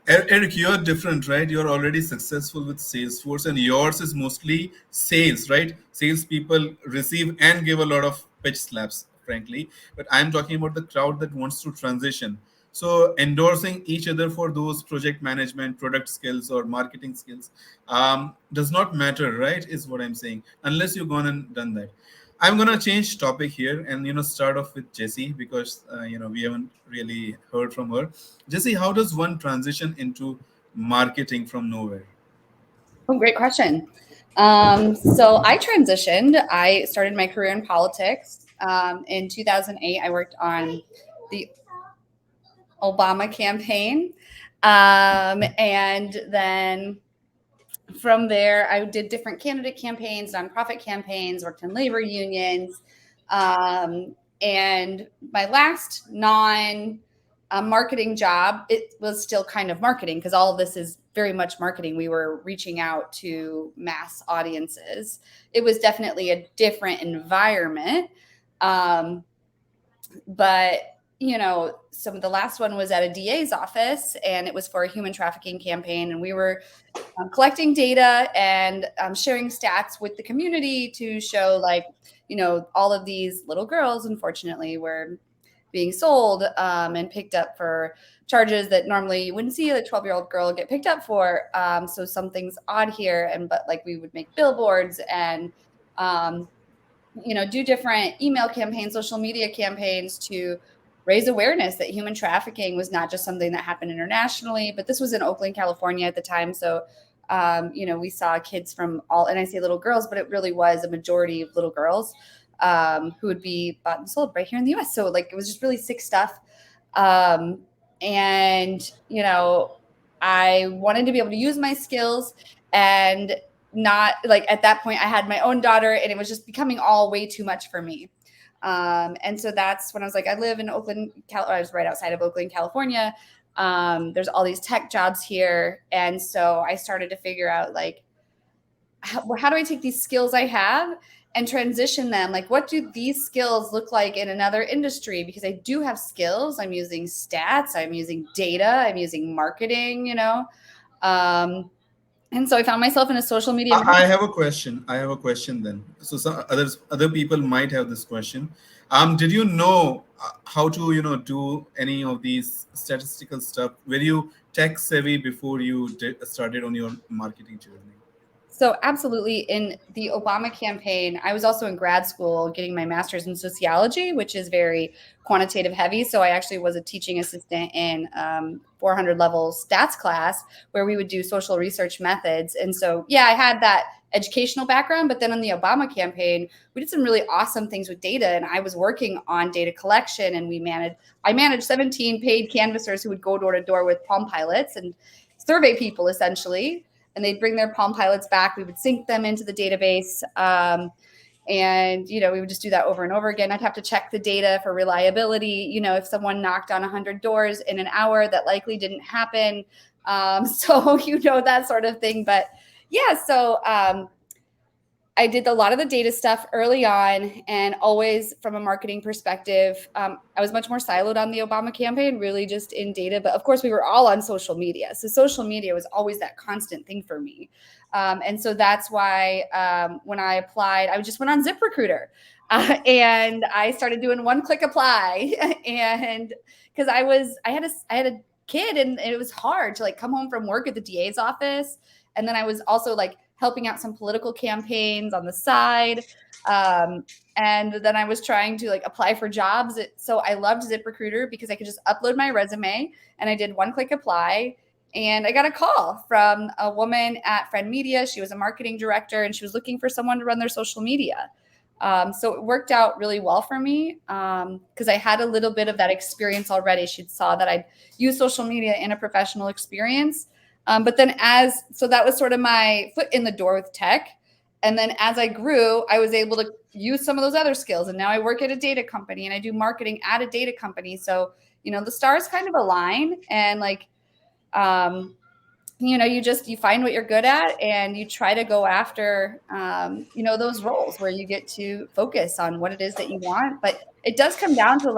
Eric, you're different, right? You're already successful with Salesforce, and yours is mostly sales, right? Salespeople receive and give a lot of pitch slaps, frankly. But I'm talking about the crowd that wants to transition. So endorsing each other for those project management, product skills, or marketing skills does not matter, right? Is what I'm saying, unless you've gone and done that. I'm gonna change topic here and start off with Jessie because we haven't really heard from her. Jesse, how does one transition into marketing from nowhere? Oh, great question. So I transitioned. I started my career in politics. In 2008, I worked on the Obama campaign. And then from there, I did different candidate campaigns, nonprofit campaigns, worked in labor unions. And my last marketing job, it was still kind of marketing because all of this is very much marketing. We were reaching out to mass audiences. It was definitely a different environment. But some of the last one was at a DA's office, and it was for a human trafficking campaign. And we were collecting data and sharing stats with the community to show, all of these little girls, unfortunately, were being sold and picked up for charges that normally you wouldn't see a 12-year-old girl get picked up for. So something's odd here. But we would make billboards and do different email campaigns, social media campaigns to raise awareness that human trafficking was not just something that happened internationally, but this was in Oakland, California at the time. So, we saw kids from all, and I say little girls, but it really was a majority of little girls who would be bought and sold right here in the US. So it was just really sick stuff. I wanted to be able to use my skills and not at that point I had my own daughter and it was just becoming all way too much for me. And so that's when I was I live in Oakland, I was right outside of Oakland, California. There's all these tech jobs here. And so I started to figure out how do I take these skills I have and transition them? What do these skills look like in another industry? Because I do have skills. I'm using stats. I'm using data. I'm using marketing, and so I found myself in a social media. I have a question. Then. So some other people might have this question. Did you know how to do any of these statistical stuff? Were you tech savvy before you started on your marketing journey? So absolutely. In the Obama campaign, I was also in grad school getting my master's in sociology, which is very quantitative heavy. So I actually was a teaching assistant in 400 level stats class where we would do social research methods. And so, I had that educational background, but then on the Obama campaign, we did some really awesome things with data. And I was working on data collection and I managed 17 paid canvassers who would go door to door with Palm Pilots and survey people essentially. And they'd bring their Palm Pilots back. We would sync them into the database. And we would just do that over and over again. I'd have to check the data for reliability. If someone knocked on 100 doors in an hour, that likely didn't happen. So, that sort of thing. But so I did a lot of the data stuff early on and always from a marketing perspective. I was much more siloed on the Obama campaign, really just in data. But of course, we were all on social media. So social media was always that constant thing for me. And so that's why when I applied, I just went on ZipRecruiter and I started doing one-click apply. And because I had a kid and it was hard to come home from work at the DA's office. And then I was also helping out some political campaigns on the side. And then I was trying to apply for jobs. So I loved ZipRecruiter because I could just upload my resume and I did one-click apply. And I got a call from a woman at Friend Media. She was a marketing director and she was looking for someone to run their social media. So it worked out really well for me because I had a little bit of that experience already. She saw that I'd used social media in a professional experience. But then so that was sort of my foot in the door with tech. And then as I grew, I was able to use some of those other skills. And now I work at a data company and I do marketing at a data company. So, the stars kind of align and you find what you're good at and you try to go after, those roles where you get to focus on what it is that you want. But it does come down to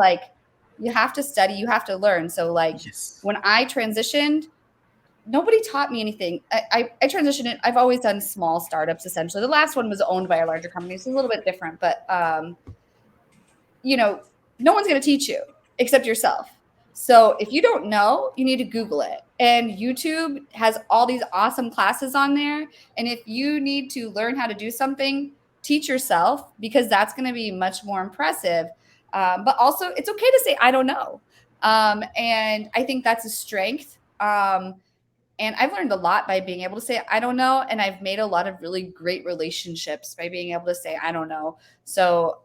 You have to study, you have to learn. So like Yes. when I transitioned, nobody taught me anything. I transitioned it. I've always done small startups essentially. The last one was owned by a larger company. So it's a little bit different, but you know, no one's going to teach you except yourself. So if you don't know, you need to Google it. And YouTube has all these awesome classes on there. And if you need to learn how to do something, teach yourself, because that's going to be much more impressive. But also, it's okay to say, I don't know. And I think that's a strength. And I've learned a lot by being able to say, I don't know. And I've made a lot of really great relationships by being able to say, I don't know. So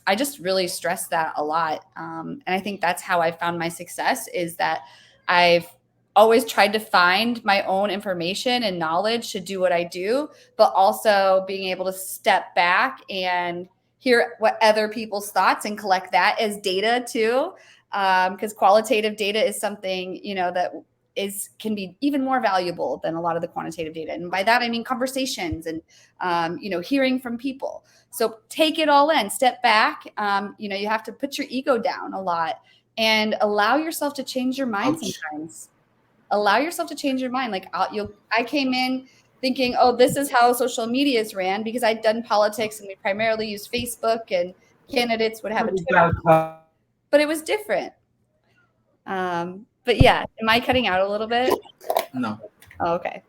I just really stress that a lot. And I think that's how I found my success, is that I've always tried to find my own information and knowledge to do what I do, but also being able to step back and hear what other people's thoughts and collect that as data too. Because qualitative data is something, you know, that can be even more valuable than a lot of the quantitative data. And by that, I mean conversations and, you know, hearing from people. So take it all in, step back. You know, you have to put your ego down a lot and allow yourself to change your mind. Ouch. Sometimes. Allow yourself to change your mind. Like I came in thinking, oh, this is how social media is ran, because I'd done politics and we primarily used Facebook and candidates would have a Twitter, but it was different. But yeah, am I cutting out a little bit? No. Oh, okay.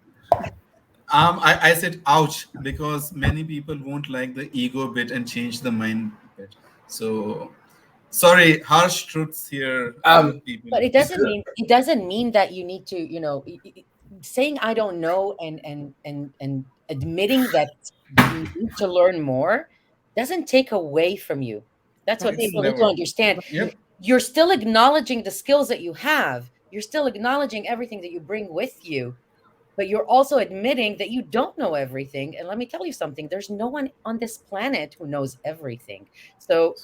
I said ouch because many people won't like the ego bit and change the mind bit. So sorry, harsh truths here, people. But it doesn't mean that you need to, you know, saying I don't know and admitting that you need to learn more doesn't take away from you. That's what people need to understand. Yep. You're still acknowledging the skills that you have. You're still acknowledging everything that you bring with you, but you're also admitting that you don't know everything. And let me tell you something, there's no one on this planet who knows everything. So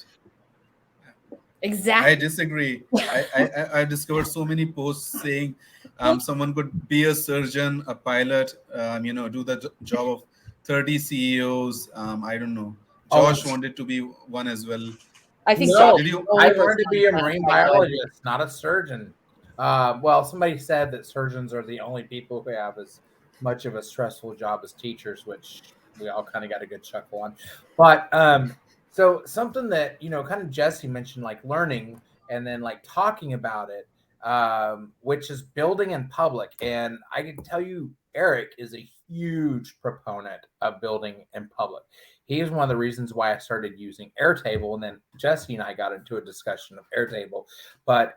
exactly. I disagree. I discovered so many posts saying someone could be a surgeon, a pilot, you know, do the job of 30 CEOs. I don't know. Josh wanted to be one as well. I think No, Josh, I wanted to be a marine biologist, not a surgeon. Well, somebody said that surgeons are the only people who have as much of a stressful job as teachers, which we all kind of got a good chuckle on. But so something that, you know, kind of Jesse mentioned, like learning and then like talking about it, which is building in public. And I can tell you, Eric is a huge proponent of building in public. He is one of the reasons why I started using Airtable, and then Jesse and I got into a discussion of Airtable. But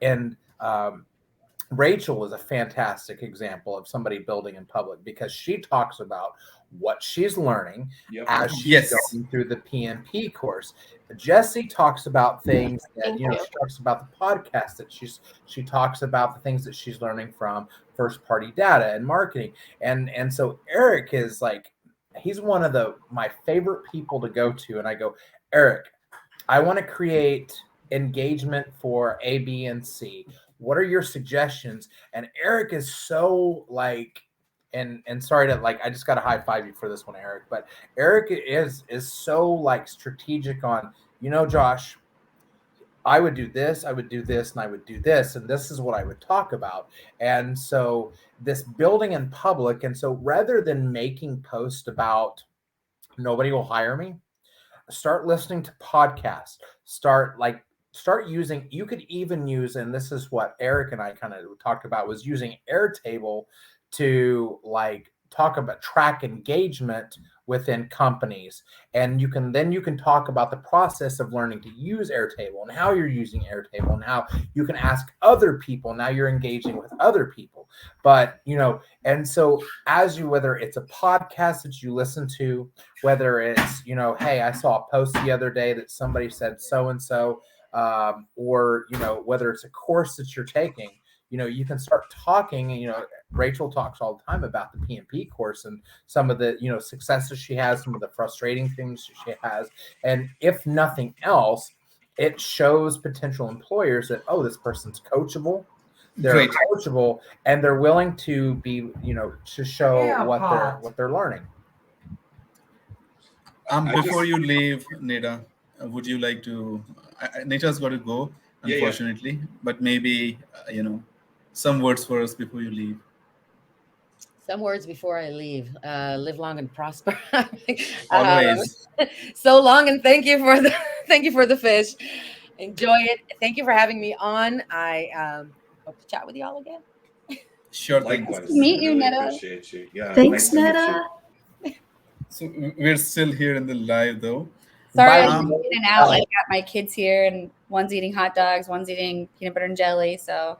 Rachel is a fantastic example of somebody building in public, because she talks about what she's learning as she's going through the PMP course. Jesse talks about things that, you know, she talks about the podcast that she talks about the things that she's learning from first party data and marketing. And so Eric is like, he's one of my favorite people to go to. And I go, Eric, I want to create engagement for A, B, and C. What are your suggestions? And Eric is so like, and sorry to like, I just got to high five you for this one, Eric. But Eric is so like strategic on, you know, Josh, I would do this, I would do this, and I would do this, and this is what I would talk about. And so this building in public, and so rather than making posts about nobody will hire me, start listening to podcasts, start using, you could even use, and this is what Eric and I kind of talked about, was using Airtable to like talk about track engagement within companies. And you can talk about the process of learning to use Airtable and how you're using Airtable and how you can ask other people. Now you're engaging with other people. But, you know, and so whether it's a podcast that you listen to, whether it's, you know, hey, I saw a post the other day that somebody said so-and-so, or, you know, whether it's a course that you're taking, you know, you can start talking. And, you know, Rachel talks all the time about the PMP course and some of the, you know, successes she has, some of the frustrating things she has. And if nothing else, it shows potential employers that, oh, this person's coachable. They're coachable, and they're willing to be, you know, to show what they're learning. Before you leave, Neda, would you like to? Neta's got to go. Yeah, yeah. unfortunately. But maybe, some words for us before you leave. Some words before I leave. Live long and prosper. Always. So long, and thank you for the fish. Enjoy it. Thank you for having me on. I hope to chat with you all again. Sure thing. Likewise. meet you, Really Netta. appreciate you. Yeah. Thanks, nice to meet Netta. you. So we're still here in the live though. Sorry, Bye. I'm in and out. I've got my kids here, and one's eating hot dogs, one's eating peanut butter and jelly. So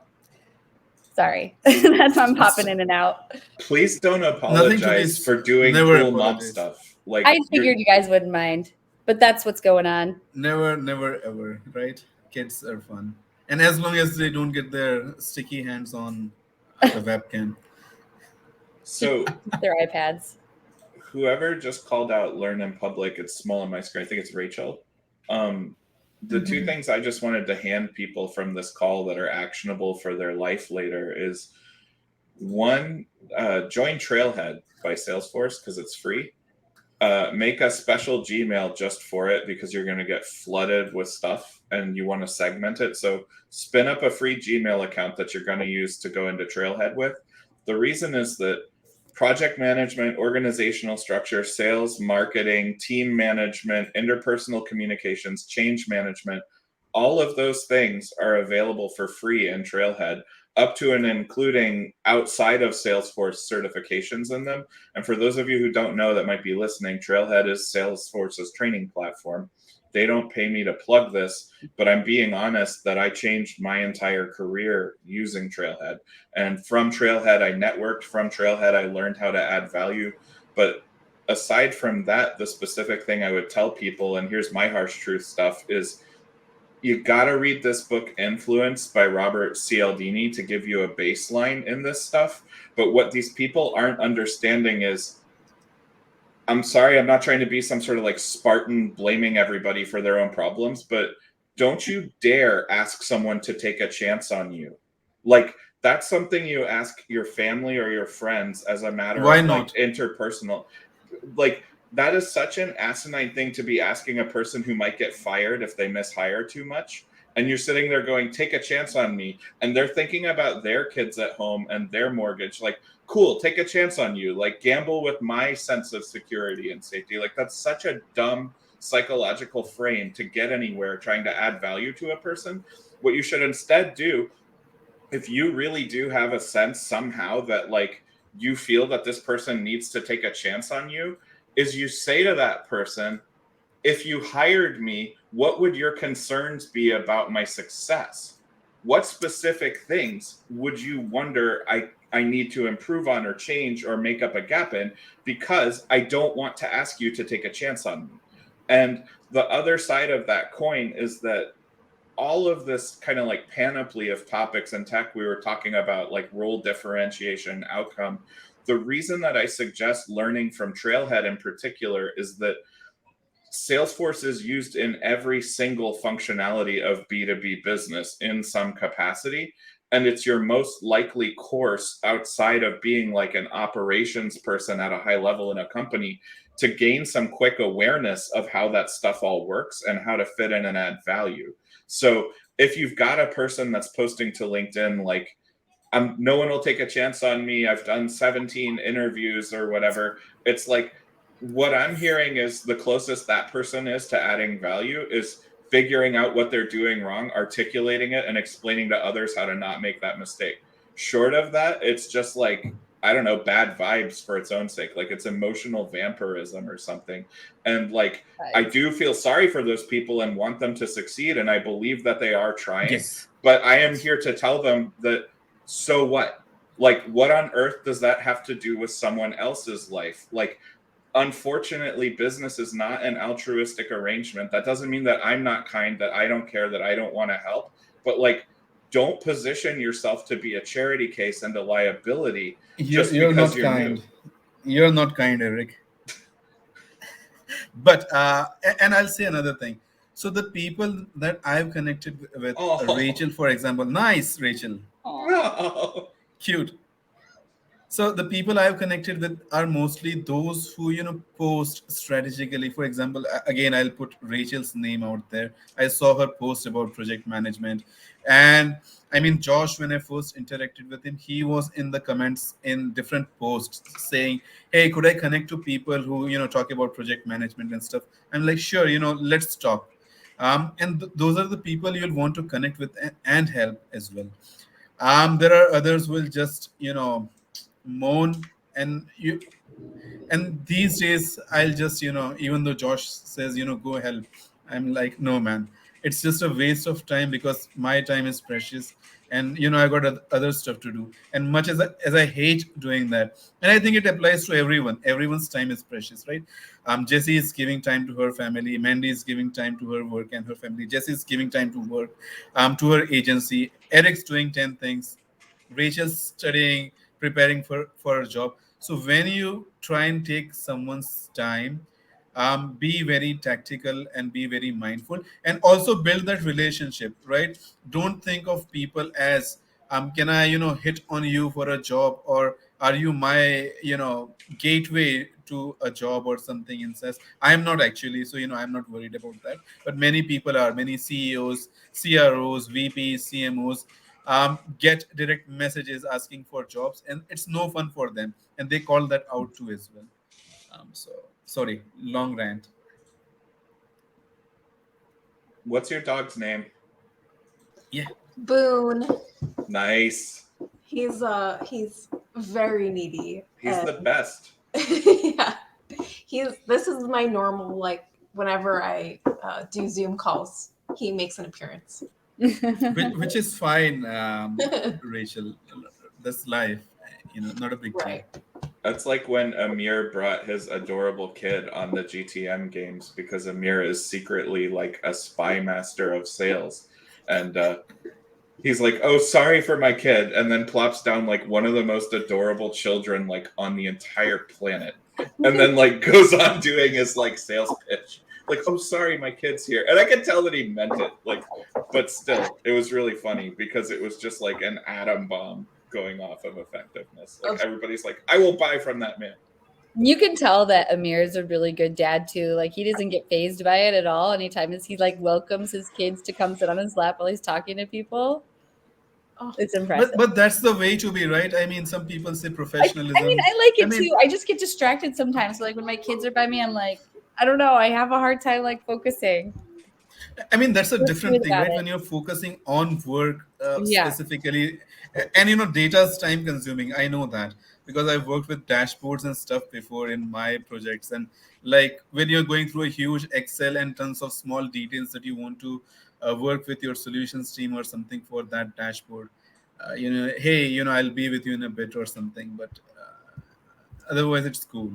sorry, that's why I'm popping in and out. Please don't Nothing to apologize be- for doing never cool mom apologize. stuff. Like I figured you guys wouldn't mind, but that's what's going on. Never, ever, right? Kids are fun. And as long as they don't get their sticky hands on the webcam. So Their iPads. whoever just called out learn in public, it's small on my screen. I think it's Rachel. The two things I just wanted to hand people from this call that are actionable for their life later is one, join Trailhead by Salesforce because it's free. Make a special Gmail just for it because you're going to get flooded with stuff and you want to segment it. So spin up a free Gmail account that you're going to use to go into Trailhead with. The reason is that project management, organizational structure, sales, marketing, team management, interpersonal communications, change management, all of those things are available for free in Trailhead, up to and including outside of Salesforce certifications in them. And for those of you who don't know that might be listening, Trailhead is Salesforce's training platform. They don't pay me to plug this, but I'm being honest that I changed my entire career using Trailhead. And from Trailhead, I networked. From Trailhead, I learned how to add value. But aside from that, the specific thing I would tell people, and here's my harsh truth stuff, is you got to read this book, Influence by Robert Cialdini, to give you a baseline in this stuff. But what these people aren't understanding is, I'm sorry, I'm not trying to be some sort of like Spartan blaming everybody for their own problems, but don't you dare ask someone to take a chance on you. Like, that's something you ask your family or your friends as a matter Why of not? like interpersonal. Like, that is such an asinine thing to be asking a person who might get fired if they mishire too much. And you're sitting there going, take a chance on me. And they're thinking about their kids at home and their mortgage. Like, cool, take a chance on you. Like, gamble with my sense of security and safety. Like, that's such a dumb psychological frame to get anywhere trying to add value to a person. What you should instead do, if you really do have a sense somehow that like you feel that this person needs to take a chance on you, is you say to that person, if you hired me, what would your concerns be about my success? What specific things would you wonder I need to improve on or change or make up a gap in, because I don't want to ask you to take a chance on me. And the other side of that coin is that all of this kind of like panoply of topics in tech, we were talking about like role differentiation, outcome. The reason that I suggest learning from Trailhead in particular is that Salesforce is used in every single functionality of B2B business in some capacity. And it's your most likely course outside of being like an operations person at a high level in a company to gain some quick awareness of how that stuff all works and how to fit in and add value. So if you've got a person that's posting to LinkedIn, like, no one will take a chance on me, I've done 17 interviews or whatever, it's like, what I'm hearing is the closest that person is to adding value is figuring out what they're doing wrong, articulating it, and explaining to others how to not make that mistake. Short of that, it's just like, I don't know, bad vibes for its own sake. Like, it's emotional vampirism or something. And like, I do feel sorry for those people and want them to succeed. And I believe that they are trying. Yes. But I am here to tell them that, so what? Like, what on earth does that have to do with someone else's life? Like, unfortunately, business is not an altruistic arrangement. That doesn't mean that I'm not kind, that I don't care, that I don't want to help. But like, don't position yourself to be a charity case and a liability just You're because not you're kind. new. You're not kind, Eric. But and I'll say another thing. So the people that I've connected with, Oh. Rachel, for example, nice Rachel, No. cute. So the people I've connected with are mostly those who, post strategically. For example, again, I'll put Rachel's name out there. I saw her post about project management. And I mean, Josh, when I first interacted with him, he was in the comments in different posts saying, hey, could I connect to people who, talk about project management and stuff? I'm like, sure, let's talk. And those are the people you'll want to connect with and help as well. There are others who will just, moan and these days I'll just, even though Josh says, go help, I'm like, no man, it's just a waste of time because my time is precious, and I got other stuff to do. And much as I hate doing that, and I think it applies to everyone's time is precious, right? Jessie is giving time to her family, Mandy is giving time to her work and her family, Jessie is giving time to work, to her agency, Eric's doing 10 things, Rachel's studying, preparing for a job. So when you try and take someone's time, be very tactical and be very mindful, and also build that relationship, right? Don't think of people as, can I, hit on you for a job, or are you my, gateway to a job or something in sense. I'm not actually, so I'm not worried about that. But many people are, many CEOs, CROs, VPs, CMOs, get direct messages asking for jobs, and it's no fun for them, and they call that out too as well. So sorry, long rant. What's your dog's name? Boone. Nice. He's very needy. He's the best. Yeah. This is my normal, like, whenever I do Zoom calls, he makes an appearance. Which is fine, Rachel. That's life, not a big deal. Right. That's like when Amir brought his adorable kid on the GTM games, because Amir is secretly like a spy master of sales. And he's like, oh, sorry for my kid. And then plops down like one of the most adorable children like on the entire planet. And then like goes on doing his like sales pitch. Like, oh, sorry, my kid's here. And I could tell that he meant it. Like, but still, it was really funny because it was just like an atom bomb going off of effectiveness. Like everybody's like, I will buy from that man. You can tell that Amir is a really good dad too. Like, he doesn't get phased by it at all. Anytime he like welcomes his kids to come sit on his lap while he's talking to people. Oh. It's impressive. But that's the way to be, right? I mean, some people say professionalism. I mean, I like it too. I just get distracted sometimes. So, like, when my kids are by me, I'm like, I don't know. I have a hard time like focusing. I mean, that's a different thing, right? When you're focusing on work specifically, and data is time consuming. I know that because I've worked with dashboards and stuff before in my projects. And like when you're going through a huge Excel and tons of small details that you want to work with your solutions team or something for that dashboard, hey, I'll be with you in a bit or something. But otherwise, it's cool.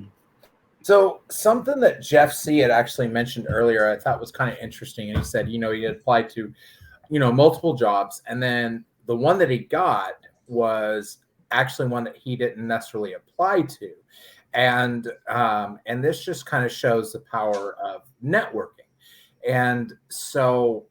So something that Jeff C had actually mentioned earlier, I thought was kind of interesting. And he said, he had applied to, multiple jobs. And then the one that he got was actually one that he didn't necessarily apply to. And this just kind of shows the power of networking. And so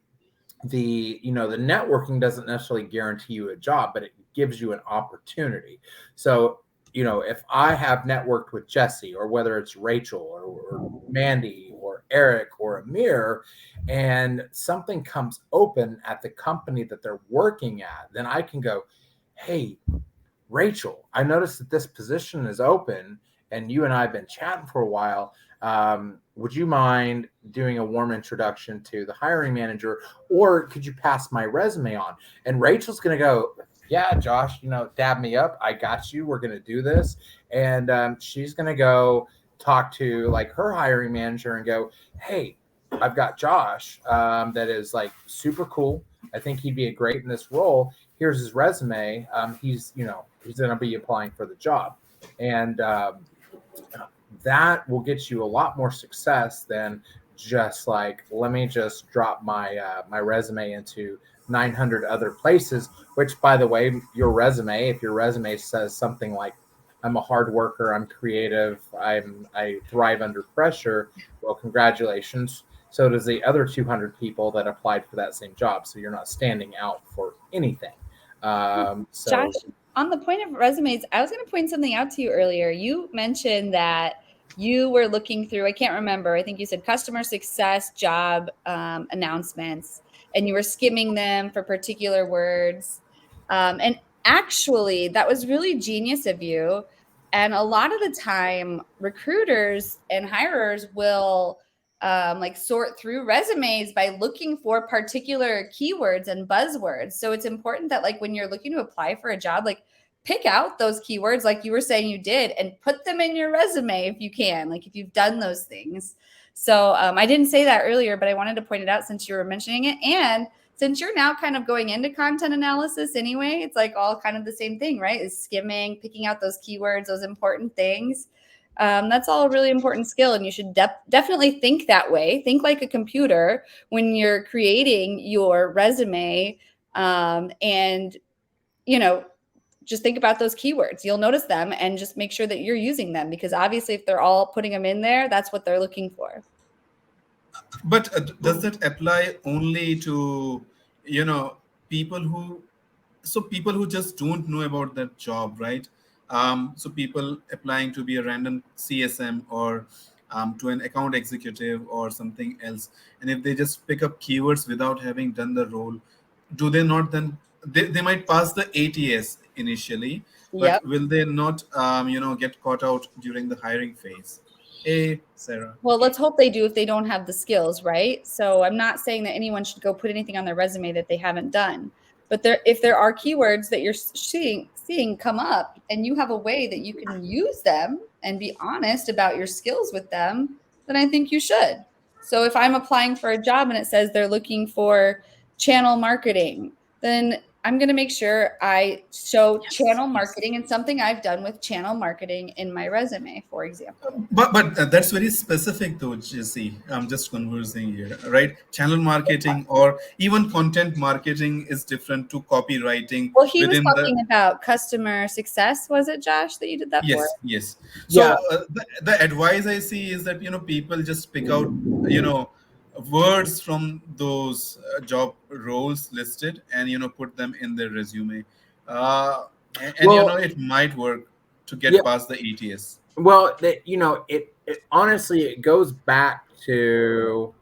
the networking doesn't necessarily guarantee you a job, but it gives you an opportunity. So if I have networked with Jessie, or whether it's Rachel or Mandy or Eric or Amir, and something comes open at the company that they're working at, then I can go, hey, Rachel, I noticed that this position is open and you and I have been chatting for a while. Would you mind doing a warm introduction to the hiring manager, or could you pass my resume on? And Rachel's going to go, yeah, Josh, dab me up. I got you. We're going to do this. And she's going to go talk to like her hiring manager and go, hey, I've got Josh that is like super cool. I think he'd be great in this role. Here's his resume. He's going to be applying for the job. And that will get you a lot more success than just like, let me just drop my my resume into 900 other places, which, by the way, if your resume says something like, I'm a hard worker, I'm creative, I thrive under pressure, well, congratulations. So does the other 200 people that applied for that same job. So you're not standing out for anything. Josh, on the point of resumes, I was going to point something out to you earlier. You mentioned that you were looking through, I can't remember, I think you said customer success job announcements, and you were skimming them for particular words. And actually, that was really genius of you. And a lot of the time, recruiters and hirers will like sort through resumes by looking for particular keywords and buzzwords. So it's important that like when you're looking to apply for a job, like pick out those keywords like you were saying you did and put them in your resume if you can, like if you've done those things. So I didn't say that earlier, but I wanted to point it out since you were mentioning it. And since you're now kind of going into content analysis anyway, it's like all kind of the same thing, right? Is skimming, picking out those keywords, those important things. That's all a really important skill, and you should definitely think that way. Think like a computer when you're creating your resume, and just think about those keywords. You'll notice them, and just make sure that you're using them, because obviously, if they're all putting them in there, that's what they're looking for. But does that apply only to people who just don't know about that job, right? So people applying to be a random CSM or to an account executive or something else, and if they just pick up keywords without having done the role, do they not then they might pass the ATS initially, but Yep. will they not get caught out during the hiring phase? Hey, Sarah. Well, let's hope they do if they don't have the skills, right? So I'm not saying that anyone should go put anything on their resume that they haven't done. But if there are keywords that you're seeing come up, and you have a way that you can use them and be honest about your skills with them, then I think you should. So if I'm applying for a job and it says they're looking for channel marketing, then I'm going to make sure I show channel marketing and something I've done with channel marketing in my resume, for example. But that's very specific though, Jesse. I'm just conversing here, right? Channel marketing or even content marketing is different to copywriting. Well, he was talking about customer success. Was it, Josh, that you did that for? Yes. So Yeah. the advice I see is that people just pick out words from those job roles listed and put them in their resume, and it might work to get past the ATS. Well, it honestly, it goes back to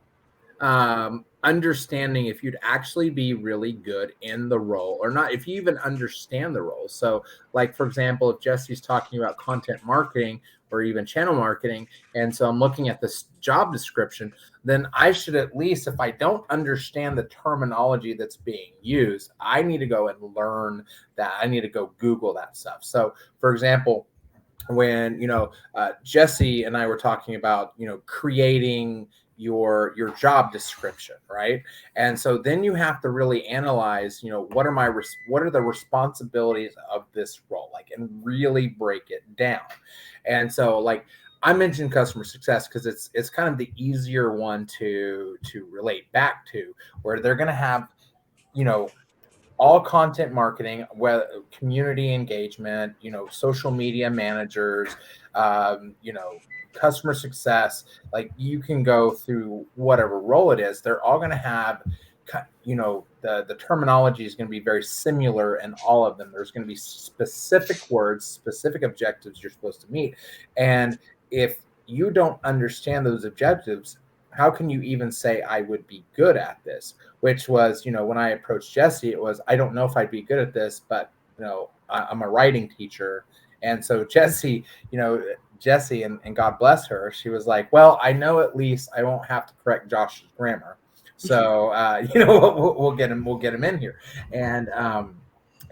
understanding if you'd actually be really good in the role or not, if you even understand the role. So, like, for example, if Jesse's talking about content marketing or even channel marketing, and so I'm looking at this job description, then I should at least, if I don't understand the terminology that's being used, I need to go and learn that. I need to go Google that stuff. So, for example, when Jesse and I were talking about creating your job description, right? And so then you have to really analyze what are the responsibilities of this role, like, and really break it down. And so, like, I mentioned customer success because it's kind of the easier one to relate back to, where they're going to have all content marketing, whether community engagement, social media managers, customer success. Like, you can go through whatever role it is. They're all going to have, the terminology is going to be very similar in all of them. There's going to be specific words, specific objectives you're supposed to meet. And if you don't understand those objectives, how can you even say I would be good at this? Which was, when I approached Jesse, it was, I don't know if I'd be good at this, but I'm a writing teacher. And so Jesse, and God bless her, she was like, well, I know at least I won't have to correct Josh's grammar. So we'll get him in here. And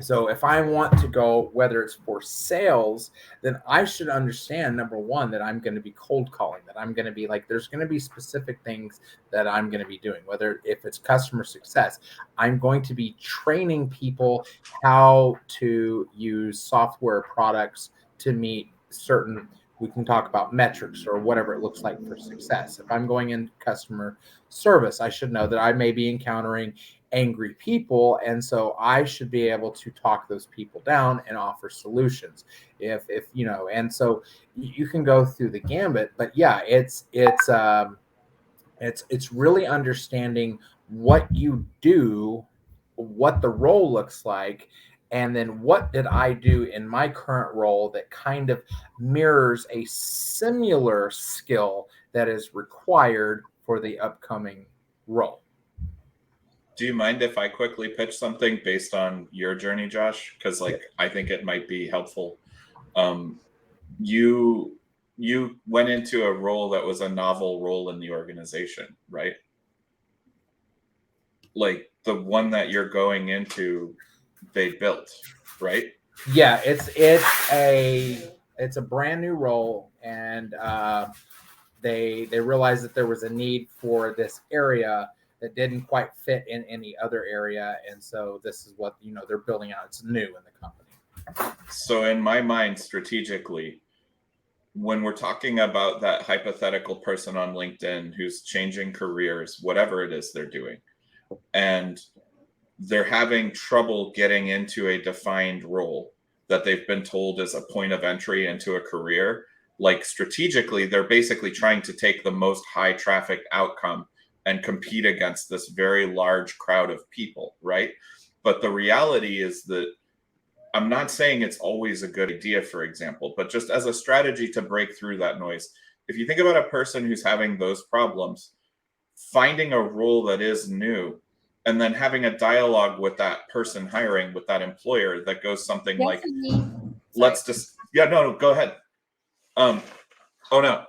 so if I want to go, whether it's for sales, then I should understand, number one, that I'm going to be cold calling, that I'm going to be like, there's going to be specific things that I'm going to be doing, whether if it's customer success, I'm going to be training people how to use software products to meet certain, we can talk about metrics or whatever it looks like for success. If I'm going in customer service, I should know that I may be encountering angry people, and so I should be able to talk those people down and offer solutions. If and so you can go through the gambit, but yeah, it's really understanding what you do, what the role looks like, And then what did I do in my current role that kind of mirrors a similar skill that is required for the upcoming role? Do you mind if I quickly pitch something based on your journey, Josh? Because I think it might be helpful. You went into a role that was a novel role in the organization, right? Like the one that you're going into, they built, right? Yeah, it's a brand new role, and they realized that there was a need for this area that didn't quite fit in any other area, and so this is what they're building out. It's new in the company. So in my mind, strategically, when we're talking about that hypothetical person on LinkedIn who's changing careers, whatever it is they're doing, and they're having trouble getting into a defined role that they've been told is a point of entry into a career, like strategically, they're basically trying to take the most high traffic outcome and compete against this very large crowd of people, right? But the reality is that I'm not saying it's always a good idea, for example, but just as a strategy to break through that noise, if you think about a person who's having those problems, finding a role that is new and then having a dialogue with that person hiring, with that employer, that goes something like, let's just, no, go ahead. Oh no.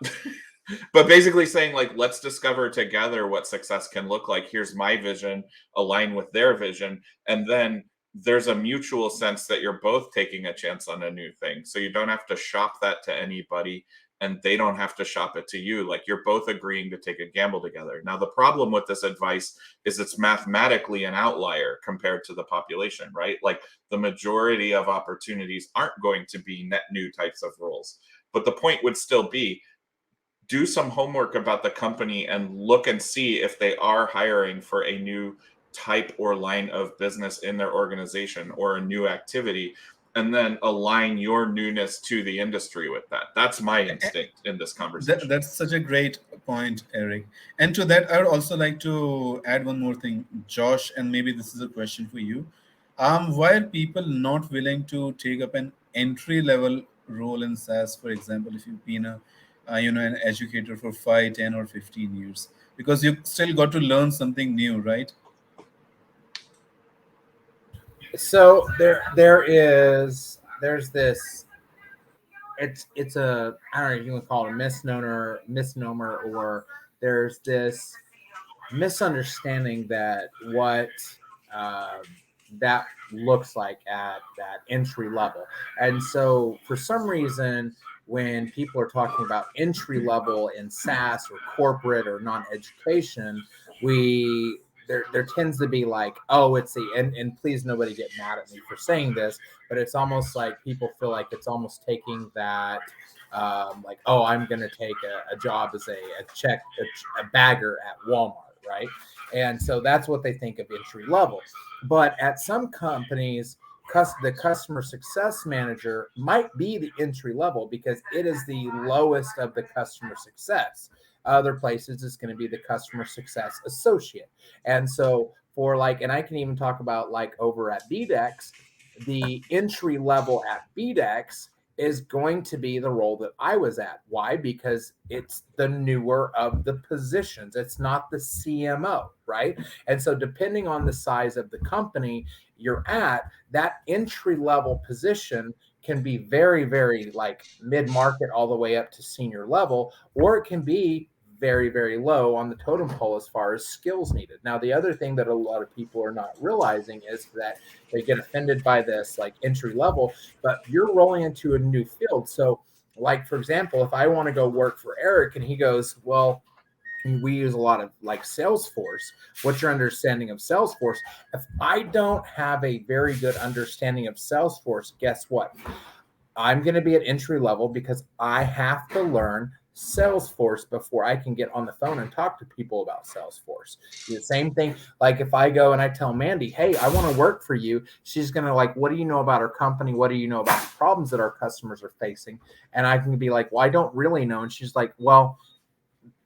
But basically saying like, let's discover together what success can look like. Here's my vision, align with their vision. And then there's a mutual sense that you're both taking a chance on a new thing. So you don't have to shop that to anybody and they don't have to shop it to you. Like you're both agreeing to take a gamble together. Now, the problem with this advice is it's mathematically an outlier compared to the population, right? Like the majority of opportunities aren't going to be net new types of roles. But the point would still be, do some homework about the company and look and see if they are hiring for a new type or line of business in their organization or a new activity, and then align your newness to the industry with that. That's my instinct in this conversation. That's such a great point, Eric. And to that, I would also like to add one more thing, Josh, and maybe this is a question for you. Why are people not willing to take up an entry-level role in SaaS, for example, if you've been an educator for 5, 10, or 15 years? Because you still got to learn something new, right? So there's this, it's a, I don't know if you want to call it a misnomer, or there's this misunderstanding that what that looks like at that entry level. And so for some reason, when people are talking about entry level in SaaS or corporate or non-education, there tends to be like, oh, it's the, and please nobody get mad at me for saying this, but it's almost like people feel like it's almost taking that, like, oh, I'm going to take a job as a bagger at Walmart, right? And so that's what they think of entry level. But at some companies, the customer success manager might be the entry level because it is the lowest of the customer success. Other places it's going to be the customer success associate. And so for like, and I can even talk about like over at BDEX, the entry level at BDEX is going to be the role that I was at. Why? Because it's the newer of the positions. It's not the CMO, right? And so depending on the size of the company you're at, that entry level position can be very, very like mid-market all the way up to senior level, or it can be very, very low on the totem pole as far as skills needed. Now, the other thing that a lot of people are not realizing is that they get offended by this like entry level, but you're rolling into a new field. So like, for example, if I want to go work for Eric and he goes, well, we use a lot of like Salesforce. What's your understanding of Salesforce? If I don't have a very good understanding of Salesforce, guess what? I'm going to be at entry level because I have to learn Salesforce before I can get on the phone and talk to people about Salesforce. The same thing, like if I go and I tell Mandy, hey, I want to work for you, she's going to like, what do you know about our company? What do you know about the problems that our customers are facing? And I can be like, well, I don't really know. And she's like, well,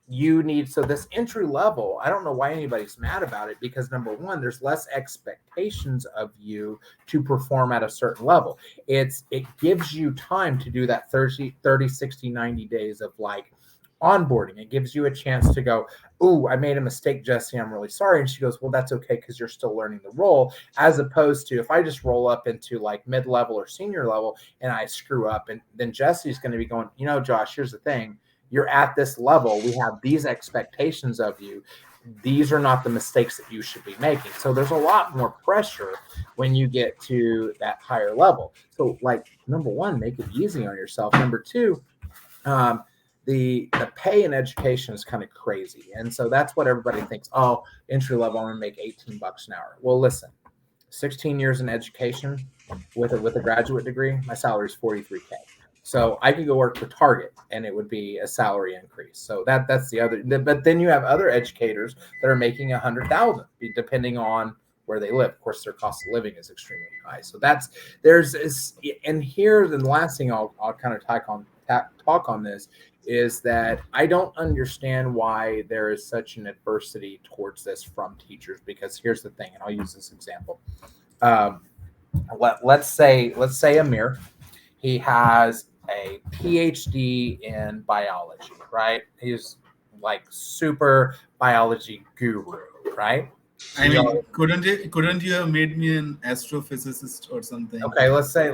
you need, so this entry level, I don't know why anybody's mad about it, because number one, there's less expectations of you to perform at a certain level. It gives you time to do that 30 60 90 days of like onboarding. It gives you a chance to go, "Ooh, I made a mistake, Jesse, I'm really sorry." And she goes, "Well, that's okay, because you're still learning the role." As opposed to if I just roll up into like mid-level or senior level and I screw up, and then Jesse's going to be going, "Josh, here's the thing. You're at this level. We have these expectations of you. These are not the mistakes that you should be making." So there's a lot more pressure when you get to that higher level. So like, number one, make it easy on yourself. Number two, the pay in education is kind of crazy. And so that's what everybody thinks. Oh, entry level, I'm gonna make $18 an hour. Well, listen, 16 years in education with a graduate degree, my salary is $43K. So I could go work for Target and it would be a salary increase. So that's the other. But then you have other educators that are making $100,000, depending on where they live. Of course, their cost of living is extremely high. So and here the last thing I'll kind of talk on this is that I don't understand why there is such an adversity towards this from teachers. Because here's the thing, and I'll use this example. Let's say Amir, he has a PhD in biology, right? He's like super biology guru, right? I mean, couldn't you have made me an astrophysicist or something? Okay, let's say,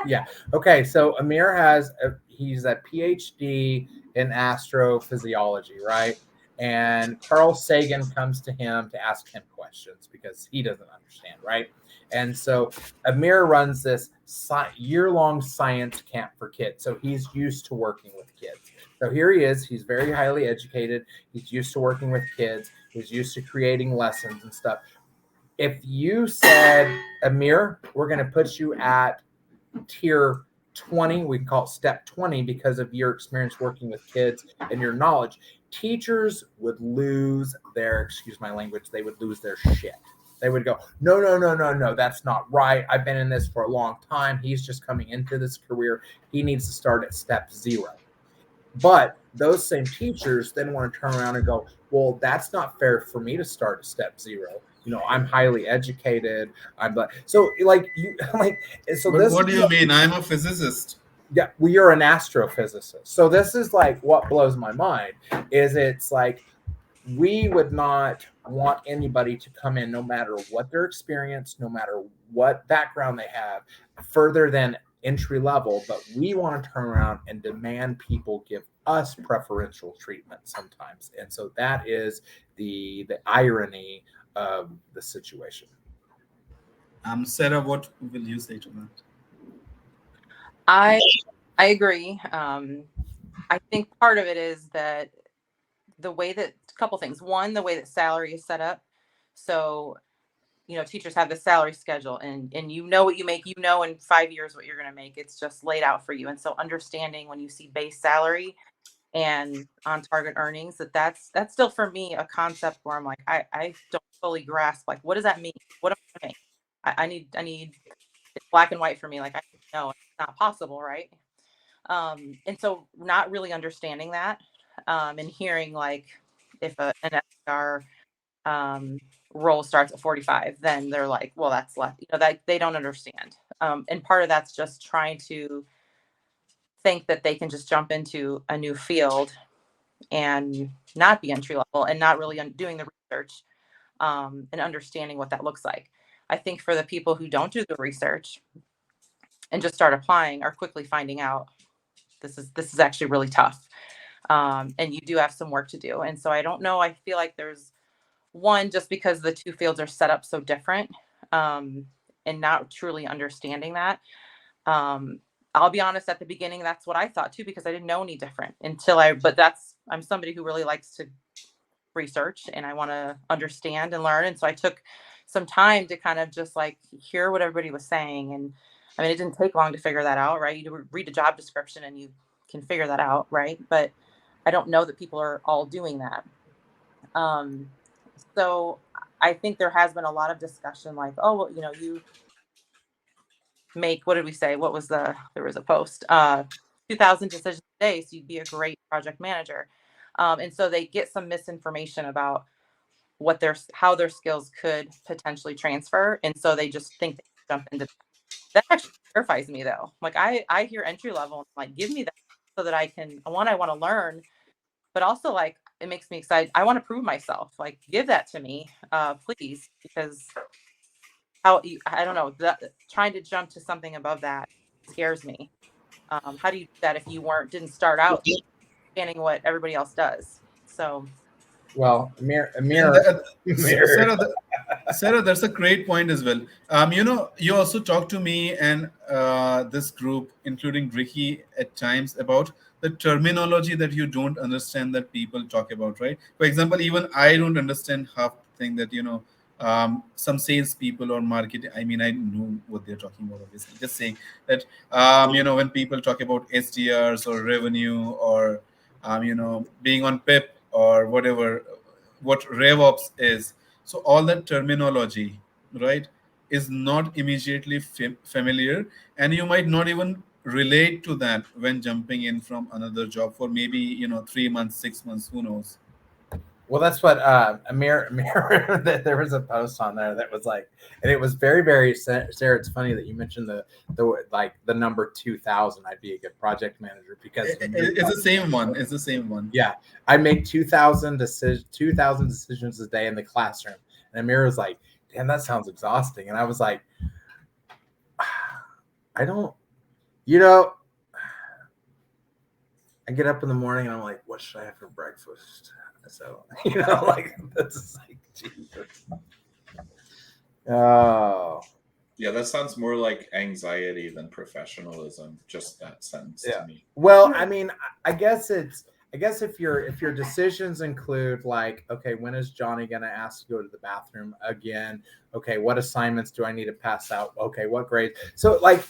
yeah. Okay, so Amir he's a PhD in astrophysiology, right? And Carl Sagan comes to him to ask him questions because he doesn't understand, right? And so Amir runs this year-long science camp for kids. So he's used to working with kids. So here he is. He's very highly educated. He's used to working with kids. He's used to creating lessons and stuff. If you said, "Amir, we're going to put you at tier 20, we call it step 20 because of your experience working with kids and your knowledge," teachers would lose their, excuse my language, they would lose their shit. They would go, no, that's not right. I've been in this for a long time. He's just coming into this career. He needs to start at step 0. But those same teachers then want to turn around and go, "Well, that's not fair for me to start at step 0. I'm highly educated. So like you like so." But this what do you mean? I'm a physicist. Yeah, well, you're an astrophysicist. So this is like what blows my mind is it's like we would not want anybody to come in, no matter what their experience, no matter what background they have, further than entry level, but we want to turn around and demand people give us preferential treatment sometimes. And so that is the irony of the situation. Sarah, what will you say to that? I agree. I think part of it is that the way that, a couple things. One, the way that salary is set up. So, teachers have the salary schedule and you know what you make, in 5 years what you're going to make. It's just laid out for you. And so understanding when you see base salary and on target earnings, that's still for me a concept where I'm like, I don't fully grasp, like, what does that mean? What am I making? I need it's black and white for me. Like, I know it's not possible, right? And so not really understanding that, and hearing like if an SDR role starts at 45, then they're like, well, that's less, that they don't understand. And part of that's just trying to think that they can just jump into a new field and not be entry level and not really doing the research, and understanding what that looks like. I think for the people who don't do the research and just start applying are quickly finding out this is actually really tough. And you do have some work to do. And so I don't know, I feel like there's one, just because the two fields are set up so different, and not truly understanding that. I'll be honest, at the beginning, that's what I thought too, because I didn't know any different I'm somebody who really likes to research and I want to understand and learn. And so I took some time to kind of just like hear what everybody was saying. And I mean, it didn't take long to figure that out, right? You read a job description and you can figure that out, right? But I don't know that people are all doing that. So I think there has been a lot of discussion like, oh, well, you make, what did we say? There was a post, 2,000 decisions a day, so you'd be a great project manager. And so they get some misinformation about how their skills could potentially transfer. And so they just think they can jump into that. Actually terrifies me though. Like I hear entry level and I'm like, give me that so that I want to learn, but also like it makes me excited. I want to prove myself. Like give that to me, please, because I don't know, trying to jump to something above that scares me. How do you do that if you didn't start out understanding what everybody else does? So Well, Amir, Sarah, that's a great point as well. You also talk to me and this group, including Ricky, at times about the terminology that you don't understand that people talk about, right? For example, even I don't understand half the thing that some salespeople or marketing. I mean, I know what they're talking about. Obviously, just saying that when people talk about SDRs or revenue or being on PIP or whatever, what RevOps is. So all that terminology, right, is not immediately familiar, and you might not even relate to that when jumping in from another job for maybe 3 months, 6 months, who knows. Well, that's what Amir there was a post on there that was like, and it was very, very, Sarah, it's funny that you mentioned the number 2,000. I'd be a good project manager because it's the same one. It's the same one. Yeah, I make 2,000 decisions a day in the classroom, and Amir was like, "Damn, that sounds exhausting." And I was like, "I don't, I get up in the morning and I'm like, what should I have for breakfast?" So, that's like, Jesus. Oh. Yeah, that sounds more like anxiety than professionalism, just that sentence to me. Well, I mean, I guess if your decisions include like, okay, when is Johnny going to ask to go to the bathroom again? Okay, what assignments do I need to pass out? Okay, what grade? So like,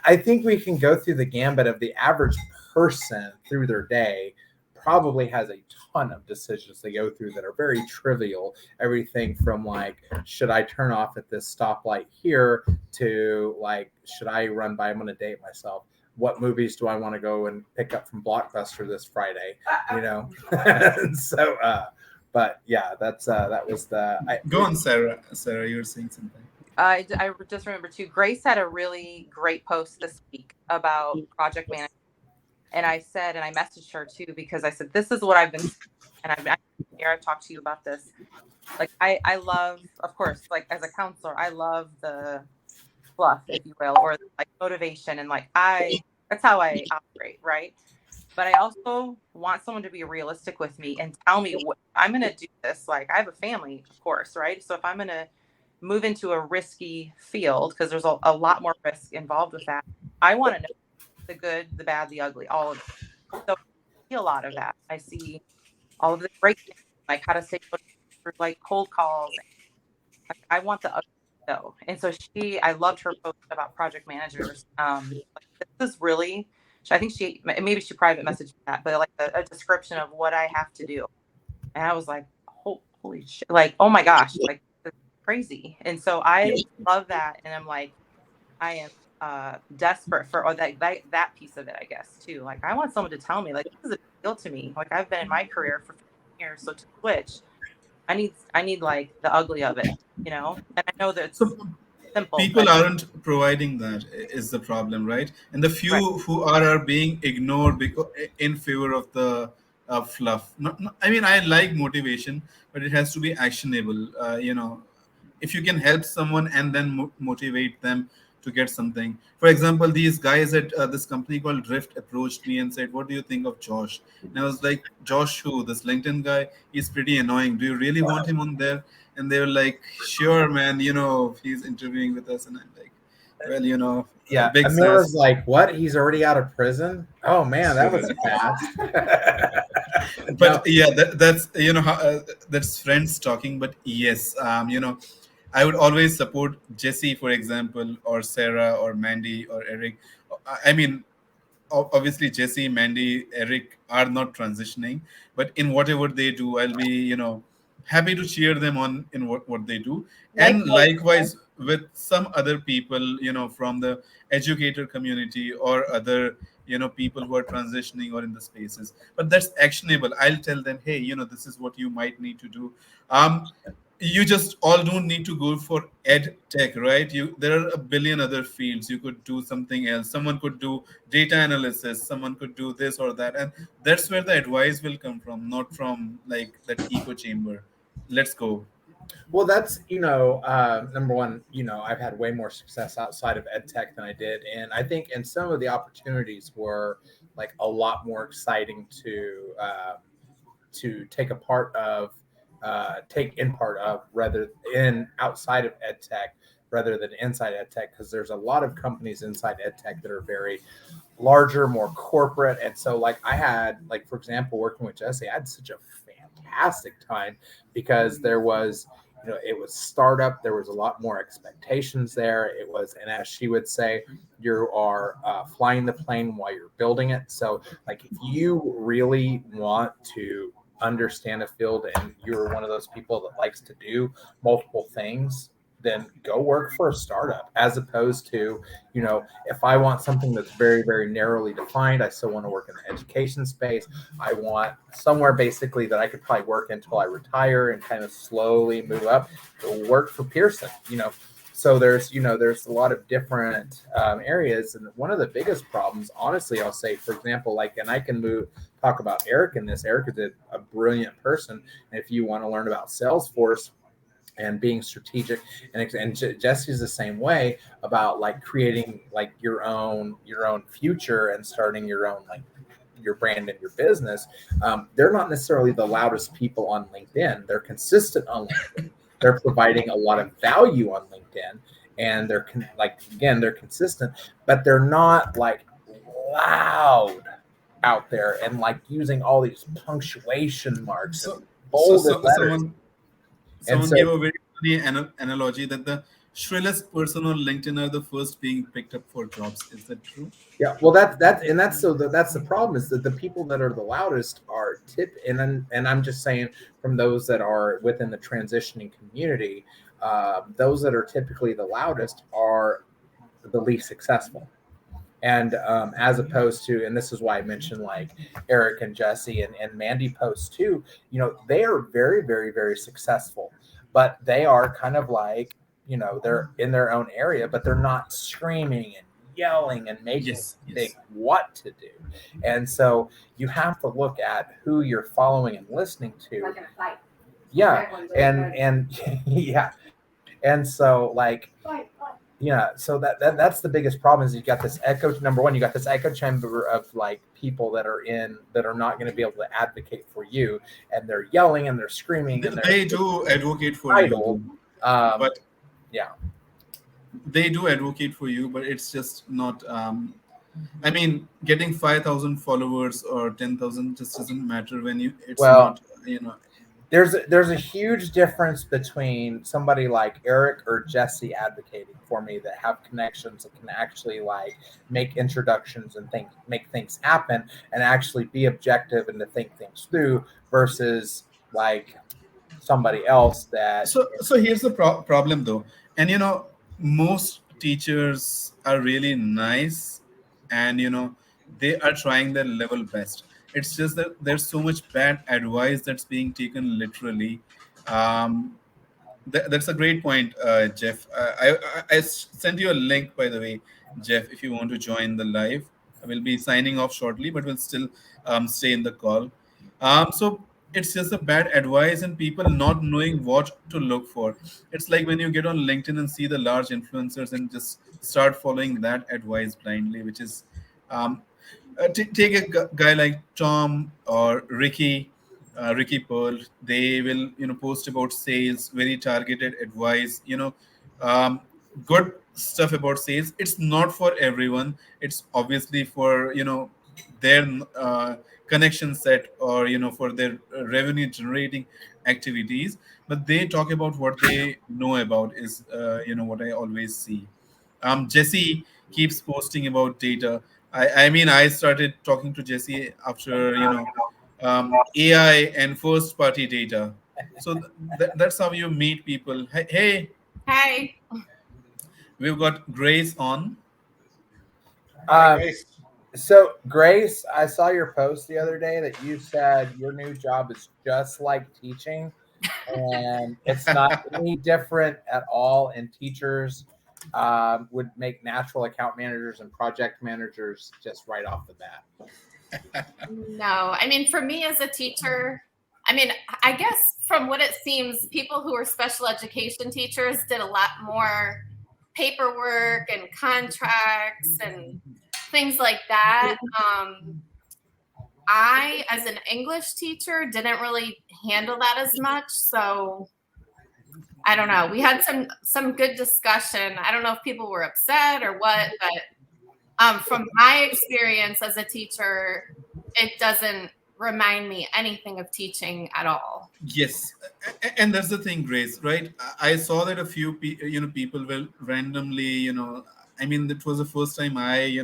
I think we can go through the gambit of the average person through their day probably has a ton of decisions they go through that are very trivial. Everything from like, should I turn off at this stoplight here to like, should I run by? I'm going to date myself. What movies do I want to go and pick up from Blockbuster this Friday? So, but yeah, that was Go on, Sarah. Sarah, you were saying something. I just remember too. Grace had a really great post this week about project management. And I said, and I messaged her too, because I said, this is what I've been, and I've talked to you about this. Like, I love, of course, like as a counselor, I love the fluff, if you will, or like motivation. And like, that's how I operate. Right. But I also want someone to be realistic with me and tell me what I'm going to do this. Like I have a family, of course. Right. So if I'm going to move into a risky field, because there's a lot more risk involved with that, I want to know the good, the bad, the ugly, all of it. So I see a lot of that. I see all of the great things, like how to stay through like cold calls. I want the ugly though. And so I loved her post about project managers. This is really, I think maybe she private messaged that, but like a description of what I have to do. And I was like, holy shit, like, oh my gosh, like this is crazy. And so I love that. And I'm like, I am desperate for that piece of it, I guess, too. Like I want someone to tell me, like, this is a big deal to me. Like I've been in my career for 15 years, so to switch, I need like the ugly of it, And I know that it's simple. People aren't providing that is the problem, right? And the few who are being ignored in favor of the fluff. I mean, I like motivation, but it has to be actionable. If you can help someone and then motivate them to get something. For example, these guys at this company called Drift approached me and said, what do you think of Josh? And I was like, Josh who? This LinkedIn guy? He's pretty annoying. Do you really want him on there? And they were like, sure, man, he's interviewing with us. And I'm like, well, yeah. Big Amir was like, what? He's already out of prison? Oh man, that was fast. But yeah, that's, that's friends talking. But yes, I would always support Jesse, for example, or Sarah, or Mandy, or Eric. I mean, obviously, Jesse, Mandy, Eric are not transitioning, but in whatever they do, I'll be, happy to cheer them on in what they do. And likewise with some other people, from the educator community or other people who are transitioning or in the spaces, but that's actionable. I'll tell them, hey, this is what you might need to do. You just all don't need to go for ed tech, right? There are a billion other fields. You could do something else. Someone could do data analysis, someone could do this or that, and that's where the advice will come from, not from like that echo chamber. Let's go. Well, that's, number one, I've had way more success outside of ed tech than I did. And I think, and some of the opportunities were like a lot more exciting to take a part of, take in part of, rather in outside of ed tech rather than inside ed tech, because there's a lot of companies inside ed tech that are very larger, more corporate. And so like I had, like, for example, working with Jesse, I had such a fantastic time because there was, it was startup. There was a lot more expectations there. It was, and as she would say, you are flying the plane while you're building it. So like, if you really want to understand a field and you're one of those people that likes to do multiple things, then go work for a startup, as opposed to, if I want something that's very, very narrowly defined, I still want to work in the education space. I want somewhere basically that I could probably work until I retire and kind of slowly move up, go work for Pearson, So there's a lot of different areas. And one of the biggest problems, honestly, I'll say, for example, like, and I can talk about Eric in this. Eric is a brilliant person. And if you want to learn about Salesforce and being strategic, and Jesse's the same way about like creating like your own future and starting your own, like, your brand and your business. They're not necessarily the loudest people on LinkedIn. They're consistent on LinkedIn. They're providing a lot of value on LinkedIn, and they're they're consistent, but they're not like loud out there and like using all these punctuation marks and bolded letters. Someone gave a very funny analogy that the shrillest person on LinkedIn are the first being picked up for jobs. Is that true? Yeah, well, that's the problem, is that the people that are the loudest are and I'm just saying, from those that are within the transitioning community, those that are typically the loudest are the least successful. And as opposed to, and this is why I mentioned like Eric and Jesse and Mandy Post too, they are very, very, very successful, but they are kind of like, they're in their own area, but they're not screaming and yelling and making think what to do. And so you have to look at who you're following and listening to. Like in a fight. Yeah. And yeah. And so like, yeah, so that's the biggest problem, is you got this number one, you got this echo chamber of like people that are not going to be able to advocate for you, and they're yelling and they're screaming and they do advocate for you. But yeah, they do advocate for you, but it's just not, I mean, getting 5,000 followers or 10,000 just doesn't matter when not. There's a huge difference between somebody like Eric or Jesse advocating for me that have connections that can actually like make introductions and make things happen and actually be objective and to think things through, versus like somebody else that. So here's the problem though, and most teachers are really nice, and they are trying their level best. It's just that there's so much bad advice that's being taken literally. That's a great point, Jeff. I sent you a link, by the way, Jeff, if you want to join the live. I will be signing off shortly, but we'll still stay in the call. So it's just a bad advice and people not knowing what to look for. It's like when you get on LinkedIn and see the large influencers and just start following that advice blindly, which is take a guy like Tom or Ricky Pearl. They will post about sales, very targeted advice, good stuff about sales. It's not for everyone. It's obviously for their connection set, or for their revenue generating activities, but they talk about what they know about, is what I always see. Jesse keeps posting about data. I mean, I started talking to Jesse after AI and first party data. So that's how you meet people. Hey, we've got Grace on. Um, So, Grace, I saw your post the other day that you said your new job is just like teaching, and it's not any different at all. And teachers would make natural account managers and project managers just right off the bat. No, I mean, for me as a teacher, I mean, I guess from what it seems, people who are special education teachers did a lot more paperwork and contracts and things like that. I, as an English teacher, didn't really handle that as much. So I don't know. We had some good discussion. I don't know if people were upset or what, but from my experience as a teacher, it doesn't remind me anything of teaching at all. Yes, and that's the thing, Grace, right? I saw that a few people will randomly, I mean, that was the first time I,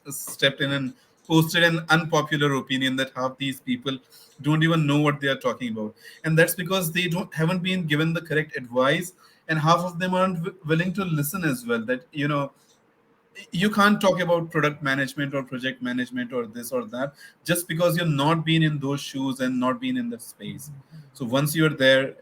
stepped in and posted an unpopular opinion that half these people don't even know what they are talking about. And that's because they haven't been given the correct advice, and half of them aren't willing to listen as well. That, you can't talk about product management or project management or this or that just because you're not been in those shoes and not been in that space. So once you're there,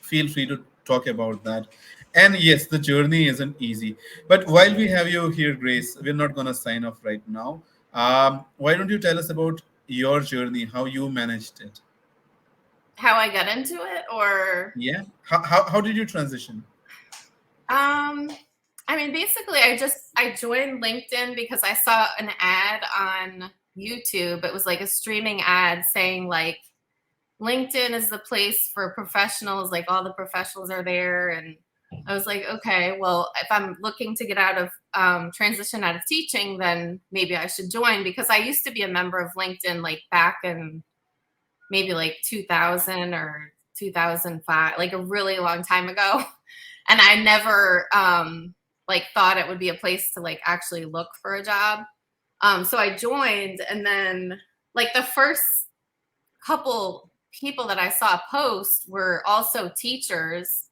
feel free to talk about that. And yes, the journey isn't easy. But while we have you here, Grace, we're not going to sign off right now. Why don't you tell us about your journey, how you managed it? How I got into it, or yeah, how did you transition? I mean, basically, I joined LinkedIn because I saw an ad on YouTube. It was like a streaming ad saying like LinkedIn is the place for professionals, like all the professionals are there. And I was like, okay, well, if I'm looking to get out of transition out of teaching, then maybe I should join, because I used to be a member of LinkedIn like back in maybe like 2000 or 2005, like a really long time ago. And I never like thought it would be a place to like actually look for a job. So I joined, and then like the first couple people that I saw post were also teachers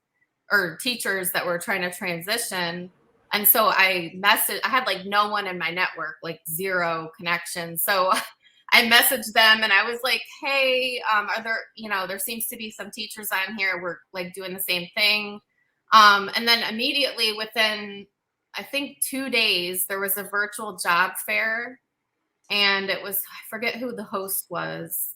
that were trying to transition. And so I had like no one in my network, like zero connections. So I messaged them and I was like, hey, are there, there seems to be some teachers on here. We're like doing the same thing. And then immediately within, I think 2 days, there was a virtual job fair, and it was, I forget who the host was,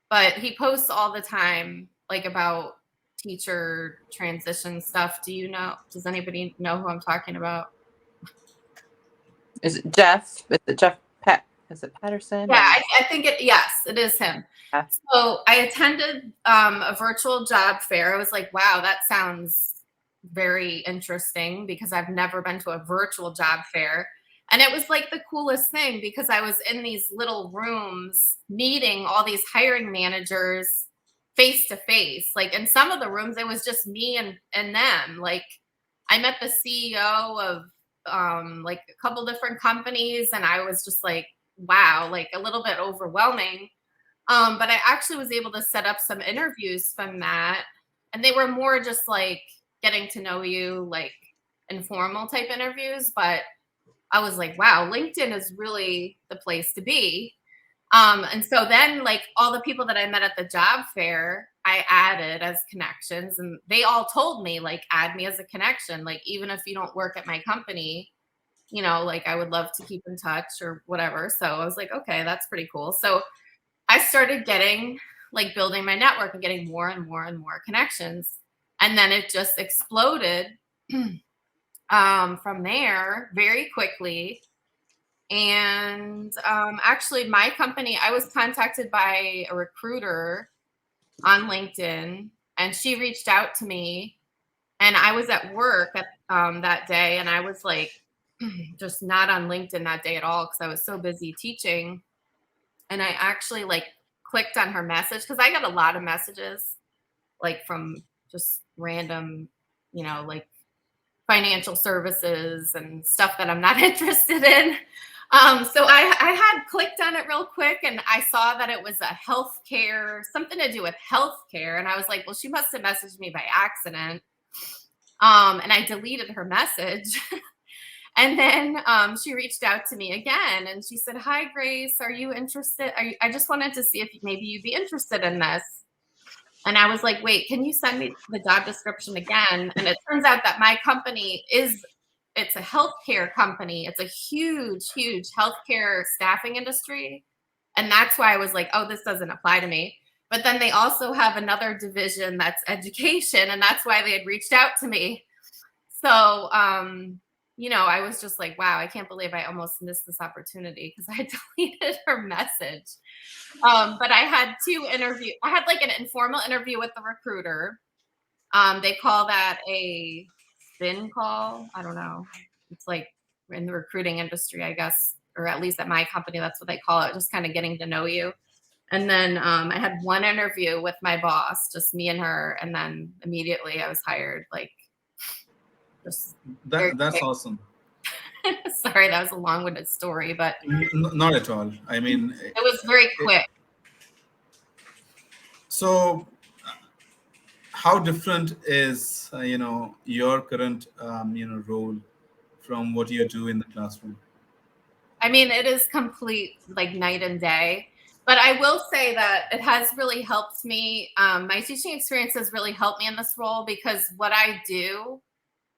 but he posts all the time, like about teacher transition stuff. Does anybody know who I'm talking about? Is it Jeff? Is it Patterson? Yeah, I think yes, it is him. Yeah. So I attended a virtual job fair. I was like, wow, that sounds very interesting, because I've never been to a virtual job fair. And it was like the coolest thing, because I was in these little rooms meeting all these hiring managers face to face. Like in some of the rooms, it was just me and them. Like I met the CEO of like a couple different companies, and I was just like, wow, like a little bit overwhelming. But I actually was able to set up some interviews from that. And they were more just like getting to know you, like informal type interviews. But I was like, wow, LinkedIn is really the place to be. And so then like all the people that I met at the job fair, I added as connections, and they all told me like, add me as a connection. Like, even if you don't work at my company, like I would love to keep in touch or whatever. So I was like, okay, that's pretty cool. So I started building my network and getting more and more and more connections. And then it just exploded from there very quickly. And actually, my company, I was contacted by a recruiter on LinkedIn, and she reached out to me. And I was at work that day, and I was like, just not on LinkedIn that day at all, because I was so busy teaching. And I actually like clicked on her message, because I got a lot of messages like from just random, like financial services and stuff that I'm not interested in. So I had clicked on it real quick, and I saw that it was a healthcare, something to do with healthcare. And I was like, well, she must have messaged me by accident. And I deleted her message. And then she reached out to me again and she said, "Hi, Grace, are you interested? I just wanted to see if maybe you'd be interested in this." And I was like, "Wait, can you send me the job description again?" And it turns out that my company it's a healthcare company. It's a huge, huge healthcare staffing industry. And that's why I was like, "Oh, this doesn't apply to me." But then they also have another division that's education. And that's why they had reached out to me. So, I was just like, wow, I can't believe I almost missed this opportunity because I deleted her message. But I had I had like an informal interview with the recruiter. They call that a spin call. I don't know. It's like in the recruiting industry, I guess, or at least at my company, that's what they call it, just kind of getting to know you. And then I had one interview with my boss, just me and her. And then immediately I was hired. Like, just That's awesome. Sorry, that was a long-winded story, but Not at all. I mean, it was very quick. So how different is your current role from what you do in the classroom? I mean, it is complete like night and day. But I will say that it has really helped me. My teaching experience has really helped me in this role because what I do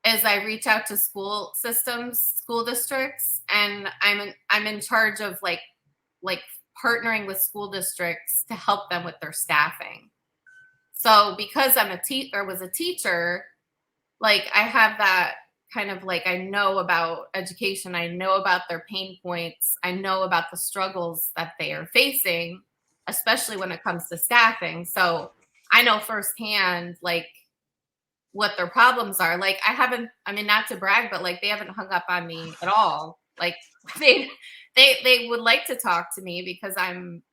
is I reach out to school systems, school districts, and I'm in charge of like partnering with school districts to help them with their staffing. So because I'm was a teacher, like I have that kind of like, I know about education, I know about their pain points, I know about the struggles that they are facing, especially when it comes to staffing. So I know firsthand like what their problems are. Like not to brag, but like they haven't hung up on me at all. Like they would like to talk to me because I'm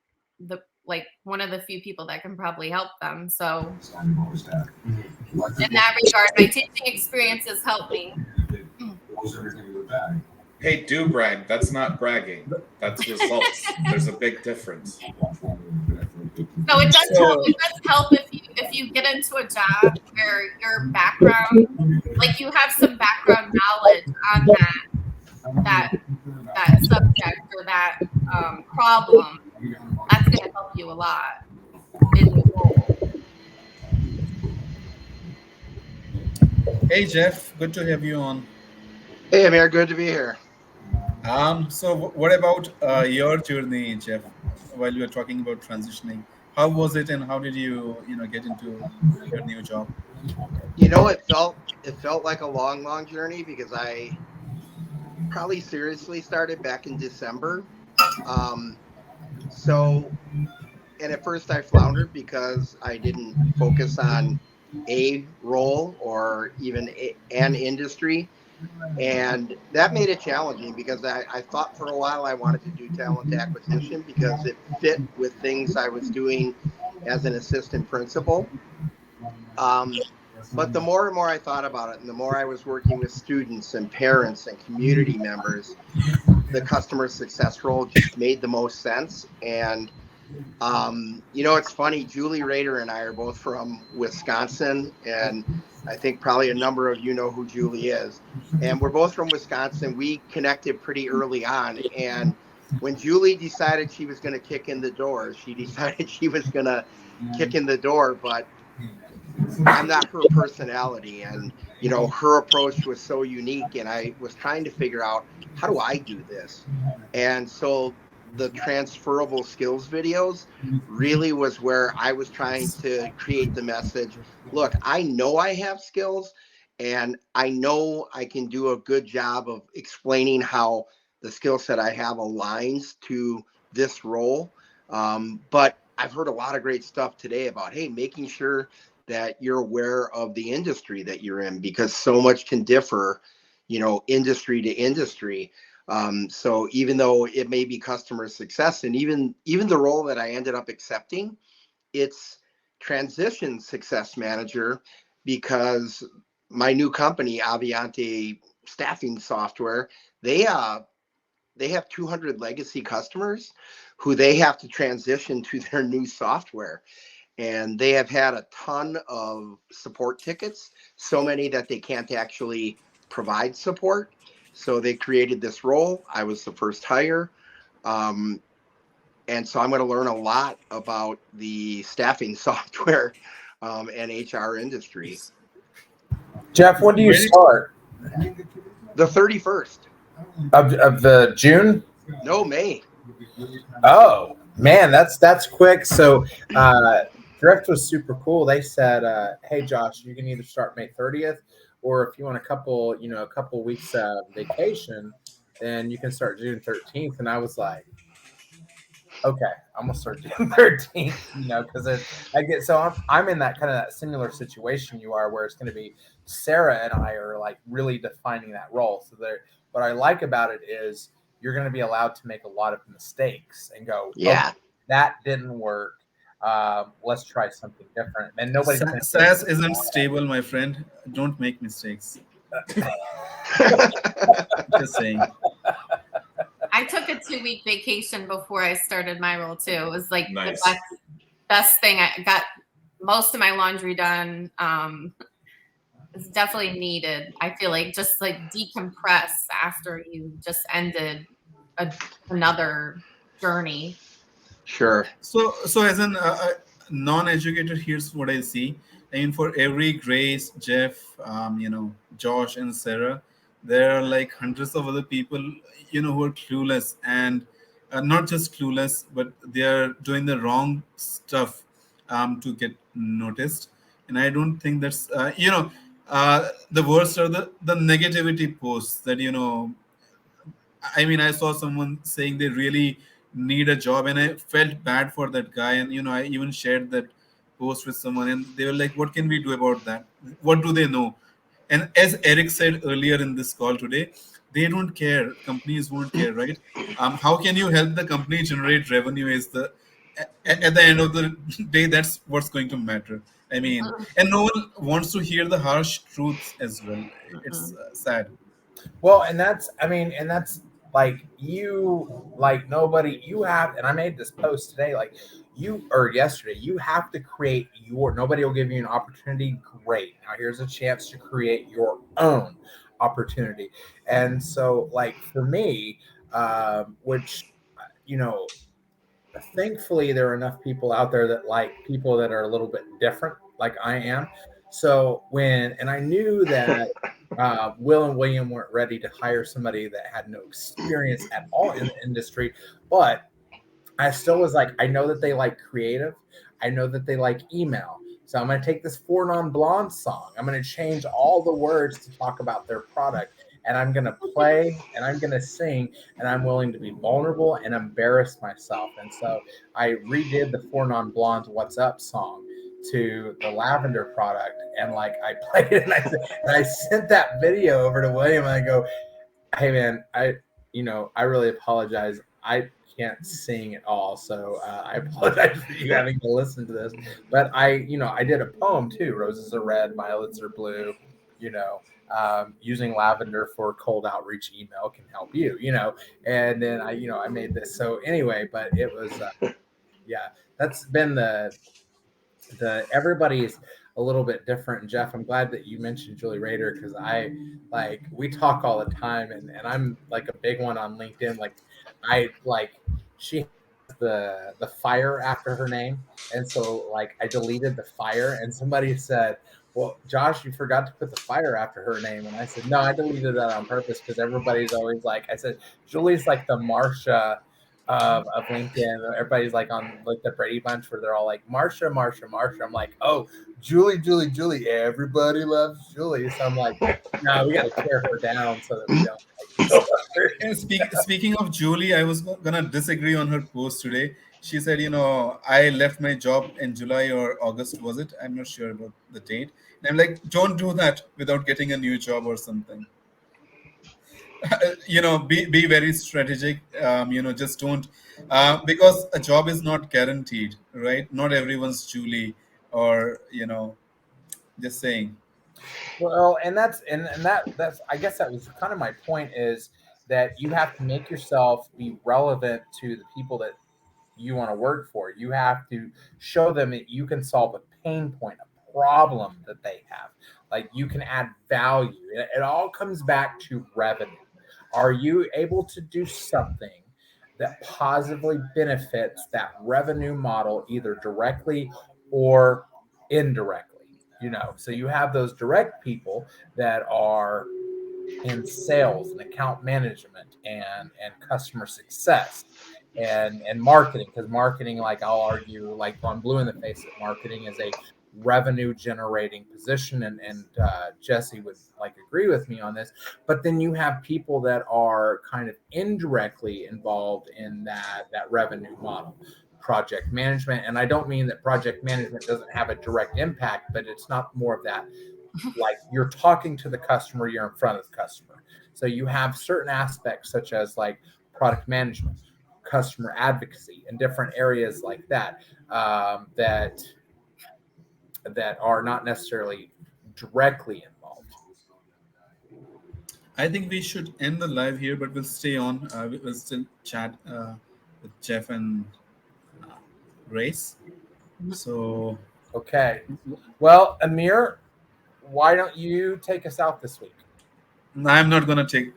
one of the few people that can probably help them. So in that regard, my teaching experience has helped me. Hey, do brag. That's not bragging. That's results. There's a big difference. So it does help. It does help if you get into a job where your background, like you have some background knowledge on that subject or that problem. That's going to help you a lot in the role. Hey, Jeff. Good to have you on. Hey, Amir. Good to be here. So what about your journey, Jeff, while you were talking about transitioning? How was it and how did you get into your new job? It felt like a long journey because I probably seriously started back in December. And at first I floundered because I didn't focus on a role or even an industry. And that made it challenging because I thought for a while I wanted to do talent acquisition because it fit with things I was doing as an assistant principal. But the more and more I thought about it and the more I was working with students and parents and community members, the customer success role just made the most sense. And, it's funny, Julie Rader and I are both from Wisconsin, and I think probably a number of you know who Julie is. And we're both from Wisconsin. We connected pretty early on. And when Julie decided she was going to kick in the door, she decided she was going to kick in the door, but I'm not her personality. And, her approach was so unique. And I was trying to figure out, how do I do this? And so the transferable skills videos really was where I was trying to create the message. Look, I know I have skills and I know I can do a good job of explaining how the skill set I have aligns to this role. But I've heard a lot of great stuff today about, hey, making sure that you're aware of the industry that you're in because so much can differ, industry to industry. So even though it may be customer success and even the role that I ended up accepting, it's transition success manager because my new company, Aviante Staffing Software, they have 200 legacy customers who they have to transition to their new software. And they have had a ton of support tickets, so many that they can't actually provide support. So they created this role. I was the first hire. And so I'm going to learn a lot about the staffing software and HR industry. Jeff, when do you start? The 31st. Of the June? No, May. Oh man, that's quick. So Drift was super cool. They said, hey Josh, you can either start May 30th, or if you want a couple weeks vacation, then you can start June 13th. And I was like, okay, I'm gonna start June 13th, because I'm in that kind of that similar situation you are, where it's gonna be Sarah and I are like really defining that role. So what I like about it is you're going to be allowed to make a lot of mistakes and go, yeah, that didn't work. Let's try something different. And nobody's SaaS isn't stable, my friend. Don't make mistakes. Just saying. I took a 2-week vacation before I started my role too. It was like Nice. the best thing. I got most of my laundry done. It's definitely needed. I feel like just like decompress after you just ended another journey. Sure. So as a non-educated, here's what I see. I mean, for every Grace, Jeff, Josh and Sarah, there are like hundreds of other people, who are clueless, and not just clueless, but they are doing the wrong stuff to get noticed. And I don't think that's, the worst are the negativity posts that, I mean, I saw someone saying they really need a job, and I felt bad for that guy. And, I even shared that post with someone, and they were like, what can we do about that? What do they know? And as Eric said earlier in this call today, they don't care. Companies won't care, right? How can you help the company generate revenue at the end of the day? That's what's going to matter. I mean, and no one wants to hear the harsh truths as well. It's sad. Well, and that's like nobody, you have, and I made this post today, yesterday, you have to create nobody will give you an opportunity. Great. Now here's a chance to create your own opportunity. And so like for me, which, thankfully there are enough people out there that like people that are a little bit different, like I am. So and I knew that Will and William weren't ready to hire somebody that had no experience at all in the industry, but I still was like, I know that they like creative. I know that they like email. So I'm going to take this Four Non Blondes song. I'm going to change all the words to talk about their product. And I'm going to play and I'm going to sing, and I'm willing to be vulnerable and embarrass myself. And so I redid the Four Non Blondes What's Up song to the Lavender product. And like I played it, and I sent that video over to William, and I go, hey man, I really apologize. I can't sing at all. So I apologize for you having to listen to this. But I did a poem too. Roses are red, violets are blue, using lavender for cold outreach email can help you, and then I made this. So anyway, but it was, that's been the everybody's a little bit different. And Jeff, I'm glad that you mentioned Julie Rader, because we talk all the time, and I'm like a big one on LinkedIn. She has the fire after her name, and so I deleted the fire, and somebody said, well, Josh, you forgot to put the fire after her name. And I said, no, I deleted that on purpose, because everybody's always I said, Julie's like the Marsha of LinkedIn. Everybody's on the Brady Bunch, where they're all like, Marsha, Marsha, Marsha. I'm like, oh, Julie, Julie, Julie. Everybody loves Julie. So I'm like, no, we got to tear her down so that we don't. And speaking of Julie, I was gonna disagree on her post today. She said, I left my job in July or August, was it? I'm not sure about the date. And I'm like, don't do that without getting a new job or something. Be very strategic. Just don't, because a job is not guaranteed, right? Not everyone's Julie, or just saying. Well, and that's I guess that was kind of my point, is that you have to make yourself be relevant to the people that you want to work for. You have to show them that you can solve a pain point, a problem that they have. You can add value. It all comes back to revenue. Are you able to do something that positively benefits that revenue model, either directly or indirectly? So you have those direct people that are in sales and account management and customer success and marketing, because marketing, like I'll argue, like I'm blue in the face, that marketing is a revenue generating position, and Jesse would like agree with me on this. But then you have people that are kind of indirectly involved in that revenue model, project management. And I don't mean that project management doesn't have a direct impact, but it's not more of that, like you're talking to the customer, you're in front of the customer. So you have certain aspects such as like product management, customer advocacy, and different areas like that, that are not necessarily directly involved. I think we should end the live here, but we'll stay on. We'll still chat with Jeff and Grace. So, okay. Well, Amir, why don't you take us out this week? I'm not going to take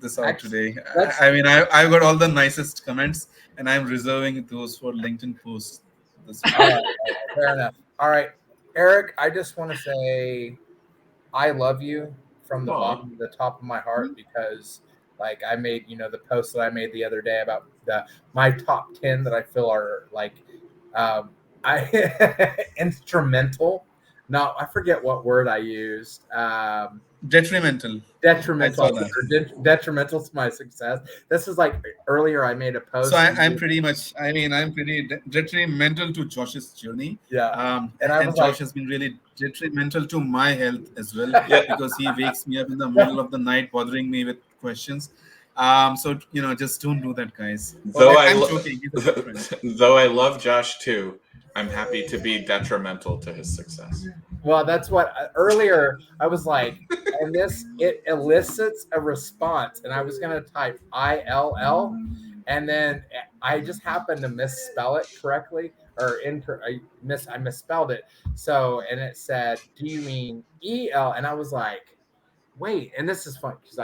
this out today. I mean, I got all the nicest comments, and I'm reserving those for LinkedIn posts this week. All right, fair enough. All right, Eric, I just want to say I love you from the bottom to the top of my heart, because like I made, the post that I made the other day about my top 10 that I feel are like instrumental. No, I forget what word I used. Detrimental to my success. This is like earlier I made a post. So I'm pretty detrimental to Josh's journey. Yeah. And Josh has been really detrimental to my health as well, because he wakes me up in the middle of the night bothering me with questions. So just don't do that, guys. Though I love Josh too, I'm happy to be detrimental to his success. Well, that's what earlier I was like, and it elicits a response, and I was going to type ILL, and then I just happened to misspell it correctly, or I misspelled it. So, and it said, "Do you mean EL?" And I was like, "Wait!" And this is fun because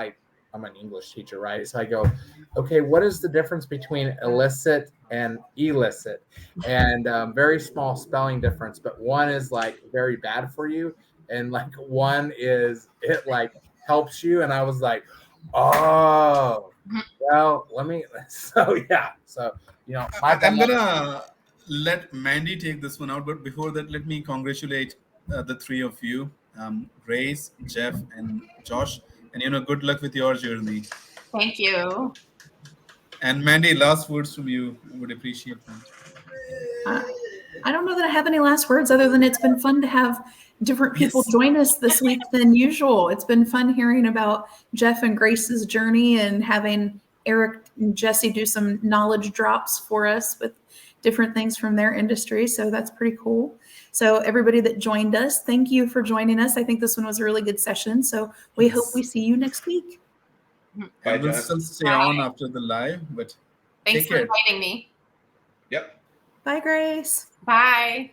I'm an English teacher, right? So I go, okay, what is the difference between illicit and illicit? And very small spelling difference, but one is like very bad for you, and like one is it like helps you. And I was like, oh, well, I'm gonna let Mandy take this one out, but before that, let me congratulate the three of you, Grace, Jeff, and Josh. And good luck with your journey. Thank you. And Mandy, last words from you. I would appreciate that. I don't know that I have any last words other than it's been fun to have different people join us this week than usual. It's been fun hearing about Jeff and Grace's journey and having Eric and Jesse do some knowledge drops for us with different things from their industry. So that's pretty cool. So everybody that joined us, thank you for joining us. I think this one was a really good session. So we hope we see you next week. I will still stay on after the live, but thanks for inviting me. Yep. Bye, Grace. Bye.